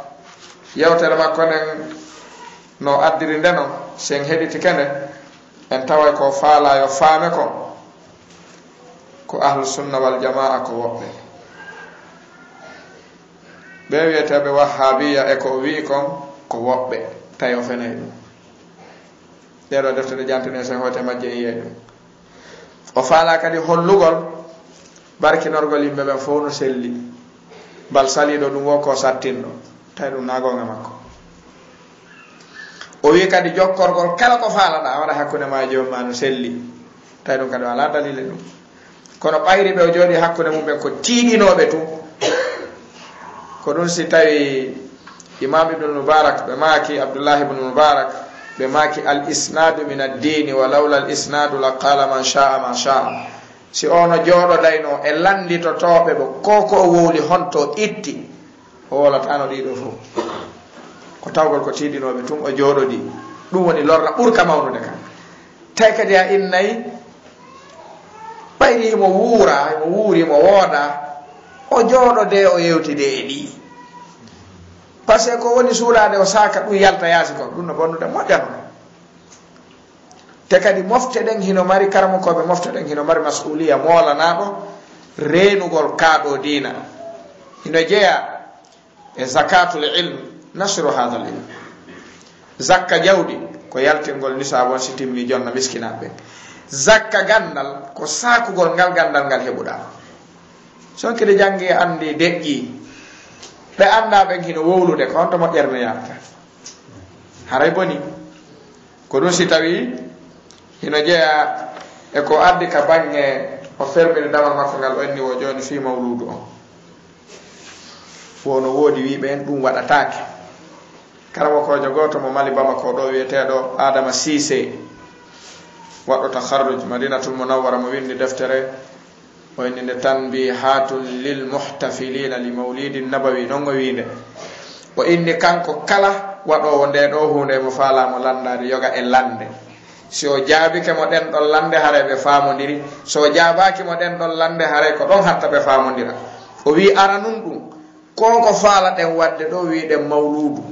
yewtere makko nden no addiri nde non sen heɗitike nde en tawa ko faala yo faame ko ahlu sunna wal jamaa ko woɓɓe ɓe wiyeteɓe wahhabiya e ko wi kon ko woɓɓe tawi o fenay ɗum ɗeɗo deftere jantine sen hote majje yiye ɗum o faala kadi hollugol barkinorgol yimɓe ɓen fof no selli bal saliɗo ɗum wonko sattinɗo tawi ɗum nagonga makko o wi kadi jokkorgol kala ko faalaɗa waɗa hakkude ma jomum ma no selli tawi ɗum kadi wala dalile ɗum kono ɓayri ɓe o jooɗi hakkude mumɓen ko tiiɗinoɓe tun ko ɗum si tawi imam ibnul mubarak ɓe maaki Abdullah ibnul mubarak ɓe maaki al isnadu min ad-dini wa lawla al isnadu la qala man sha'a ma sha'a si ono jooɗodayno e landitotoɓe ɓe koko o wowli honto itti o wolatano ɗiɗo fof ko tawgol ko tiiɗinoɓe tun o jooɗodi ɗum woni lorna ɓurka mawnude kam tawi kadi a innayi ɓayri himo wuura himo wuuri mo wooda o jooɗode o yewtide e ɗi par ce que ko woni suulade o saaka ɗum yalta yaasi kon ɗum no bonnude moƴƴano te kadi mofte ɗen hino mari karamo koɓe mofte ɗen hino mari masuliya moolanaɗo reenugol kaaɗo diina hino jeeya e zakatul ilm nasru hadha al ilm zakka jawdi ko yaltingol nisabon si timmi jonna miskinaɓe zakka gandal ko sakugol ngal gandal ngal heɓuɗa sonkide jangi andi deƴƴi ɓe anda ɓen hino wowlude ko honto moƴƴere yarta haray boni ko ɗum si tawi hino jeeya e ko addi ka bange o fermini damal makko ngal o enni wo joni fi mawludu on wono woodi wiɓe en ɗum waɗatake karamo kojo goto mo mali bamako ɗo wiyeteɗo adama sise waɗɗo taharruj madinatul munawwara mo windi deftere o inninde tanbihatun lil muhtafilina li mawlidi nabawi non o winde o inni kanko kala waɗowo nde ɗo hunde mo faalamo landade yoga e lande si o jaabike mo ɗen ɗon lande haare ɓe famodiri so jaabaki mo ɗen ɗon lande haare ko ɗon hatta ɓe famodira o wi ara nun ɗum konko faala ɗen wadde ɗo wiɗen mawludu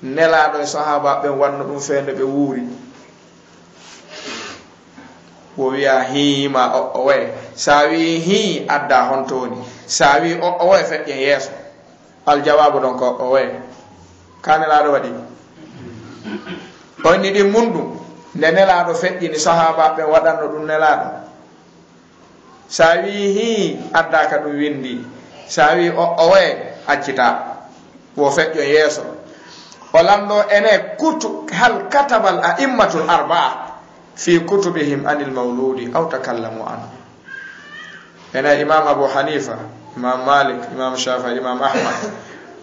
nelaɗo e sahaba ɓen wanno ɗum fende ɓe wuuri o wiya hiima o waye sa wi hi adda hontoni sa wi o waye feƴƴen yeeso aljawabu ɗon ko o waye ka nelaɗo waɗi on ni ɗin mun ɗum nde nelaɗo feƴƴini sahaba ɓen waɗanno ɗum nelaɗo sa wi hi adda ka ɗum windi sa wi o waye accita wo feƴƴo yeeso o lamɗo ene kutu hal katabal a immatul arbaa fi kutubihim anil mawludi aw takallamu anhu ene imam abu hanifa imam malik imam shafi imam ahmad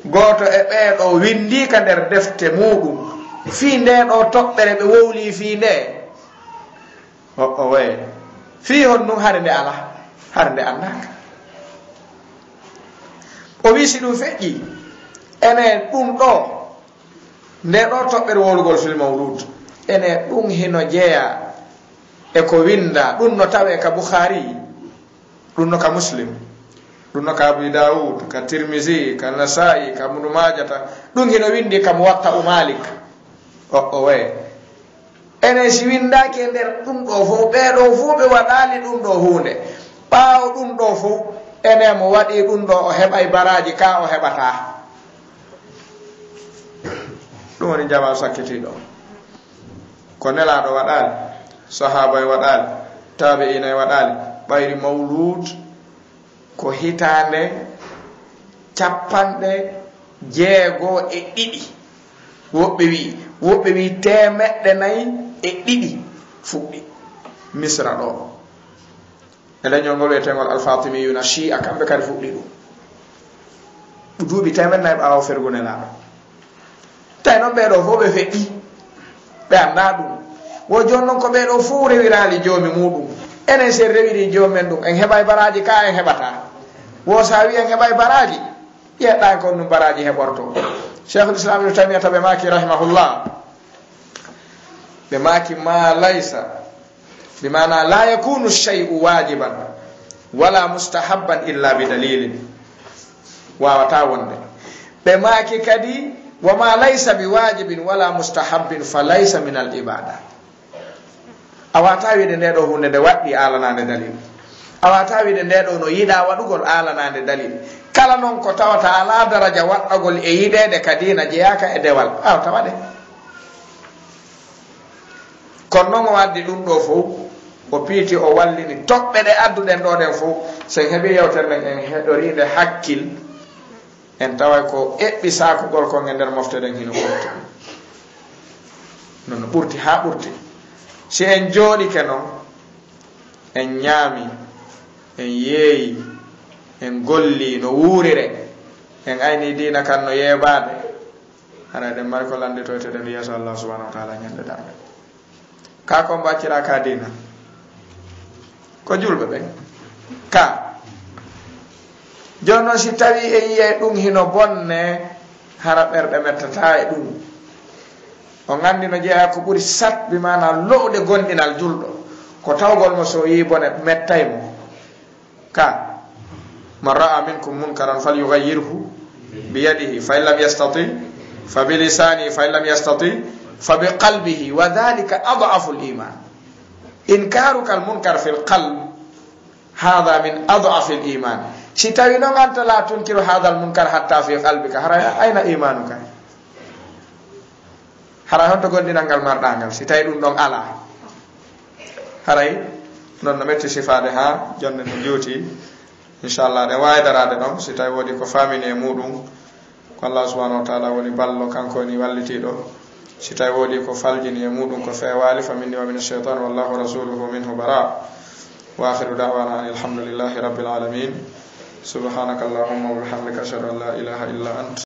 goto e ɓeeɗo windi ka nder defte muɗum fi nde ɗo toɓɓere ɓe wowli fi nde o waye fi hon ɗum hare nde ala hare nde andaka o wisi ɗum feƴƴi ene ɗum ɗo nde ɗo toɓɓere wowlugol fil mawlud ene ɗum hino jeeya e ko winda ɗum no tawe ka bukhari ɗum no ka muslim ɗum no ka abu daoud ka tirmisi ka nasai ka ibnu majata ɗum hino windi ka muwatta u malik o waye ene si windaki e nder ɗum ɗo fof ɓeɗo fof ɓe waɗali ɗum ɗo hunde ɓaawo ɗum ɗo fof ene mo waɗi ɗum ɗo o heɓay baraji ka o heɓata ɗum woni jama sakkitiɗo ko nelaɗo waɗali sahaba e waɗali tabi'ina e waɗali ɓayri mawlud ko hitande 50 woɓɓe wi 400 fuɗɗi misra ɗo e leñol ngol wiyetengol alfatimiyuna shi'a kamɓe kadi fuɗɗi ɗum duuɓi 400 ɓawo fergu nelaɗo tawi noon ɓeɗo fof ɓe feƴƴi ɓe anda ɗum wo joni noon ko ɓeɗo fof rewirali joomi muɗum enen sen rewiri joomen ɗum en heɓay baraji ka en heɓata wo sa wi en heɓay baraji ƴeɗɗa kon ɗum baraji heɓorto cheikhul islam ibnu taymiyata ɓe maki rahimahullah ɓe maki ma laysa bimana la yakunu shay'u wajiban wala mustahabban illa bi dalilin wawata wonde ɓe maki kadi wama laysa biwajibin wala mustahabbin falaysa min al ibada awata wiide nde ɗo hunde nde waɗɗi alanade dalil awata wiide nde ɗo no yiɗa waɗugol alanade dalil kala noon ko tawata ala daraja waɗɗagol e yiɗede ka dina jeyaka e dewal awta waɗe kono noon o waddi ɗum ɗo fof o piiti o wallini toɓɓe ɗe adduɗen ɗo ɗen fof sen heeɓi yewtere nden en heɗorinde hakkil en taway ko eɓɓi sakugol kon e nder mofteɗen hino ɓurti nono ɓurti ha ɓurti si en jooɗike noon en ñaami en yeeyi en golli no wuurire en ayni dina kan no yeeɓade ara eɗen mari ko landitoyteɗen yeeso allah subahanahu wa taala ñande darde ka ko mbaccira ka dina ko julɓe ɓen ka joni noon si tawi en yiyay ɗum hino bonne hara ɓerɗe mettata e ɗum o gandi no jeeya ko ɓuri satbi mana lowde gonɗinal julɗo ko tawgol mo so yi bone mettaymo ka man ra'a minkum munkaran falyughayyirhu biyadihi fa in lam yastati fa bilisanihi fa in lam yastati fa biqalbihi wa dhalika ad'afu al-iman inkaruka al-munkar fi al-qalb hadha min ad'afi al-iman si tawi non anta la tunkiru hadha al munkar hatta fi qalbika hara ayna imanuka hara honto gondinal ngal marɗangal si tawi ɗum ɗon ala haray non no metti sifade ha jonde no juuti inchallah ɗe wawi darade ɗon si tawi woodi ko famini e muɗum ko allah subhanahu wa taala woni ballo kanko ni wallitiɗo si tawi woodi ko faljini e muɗum ko fewali fa minni wa min cheitan wallahu rasuluhu minhu bara wa akhiru da'wana an alhamdulillahi rabbil alamin subhanaka allahumma wa bihamdika ashhadu an la ilaha illa anta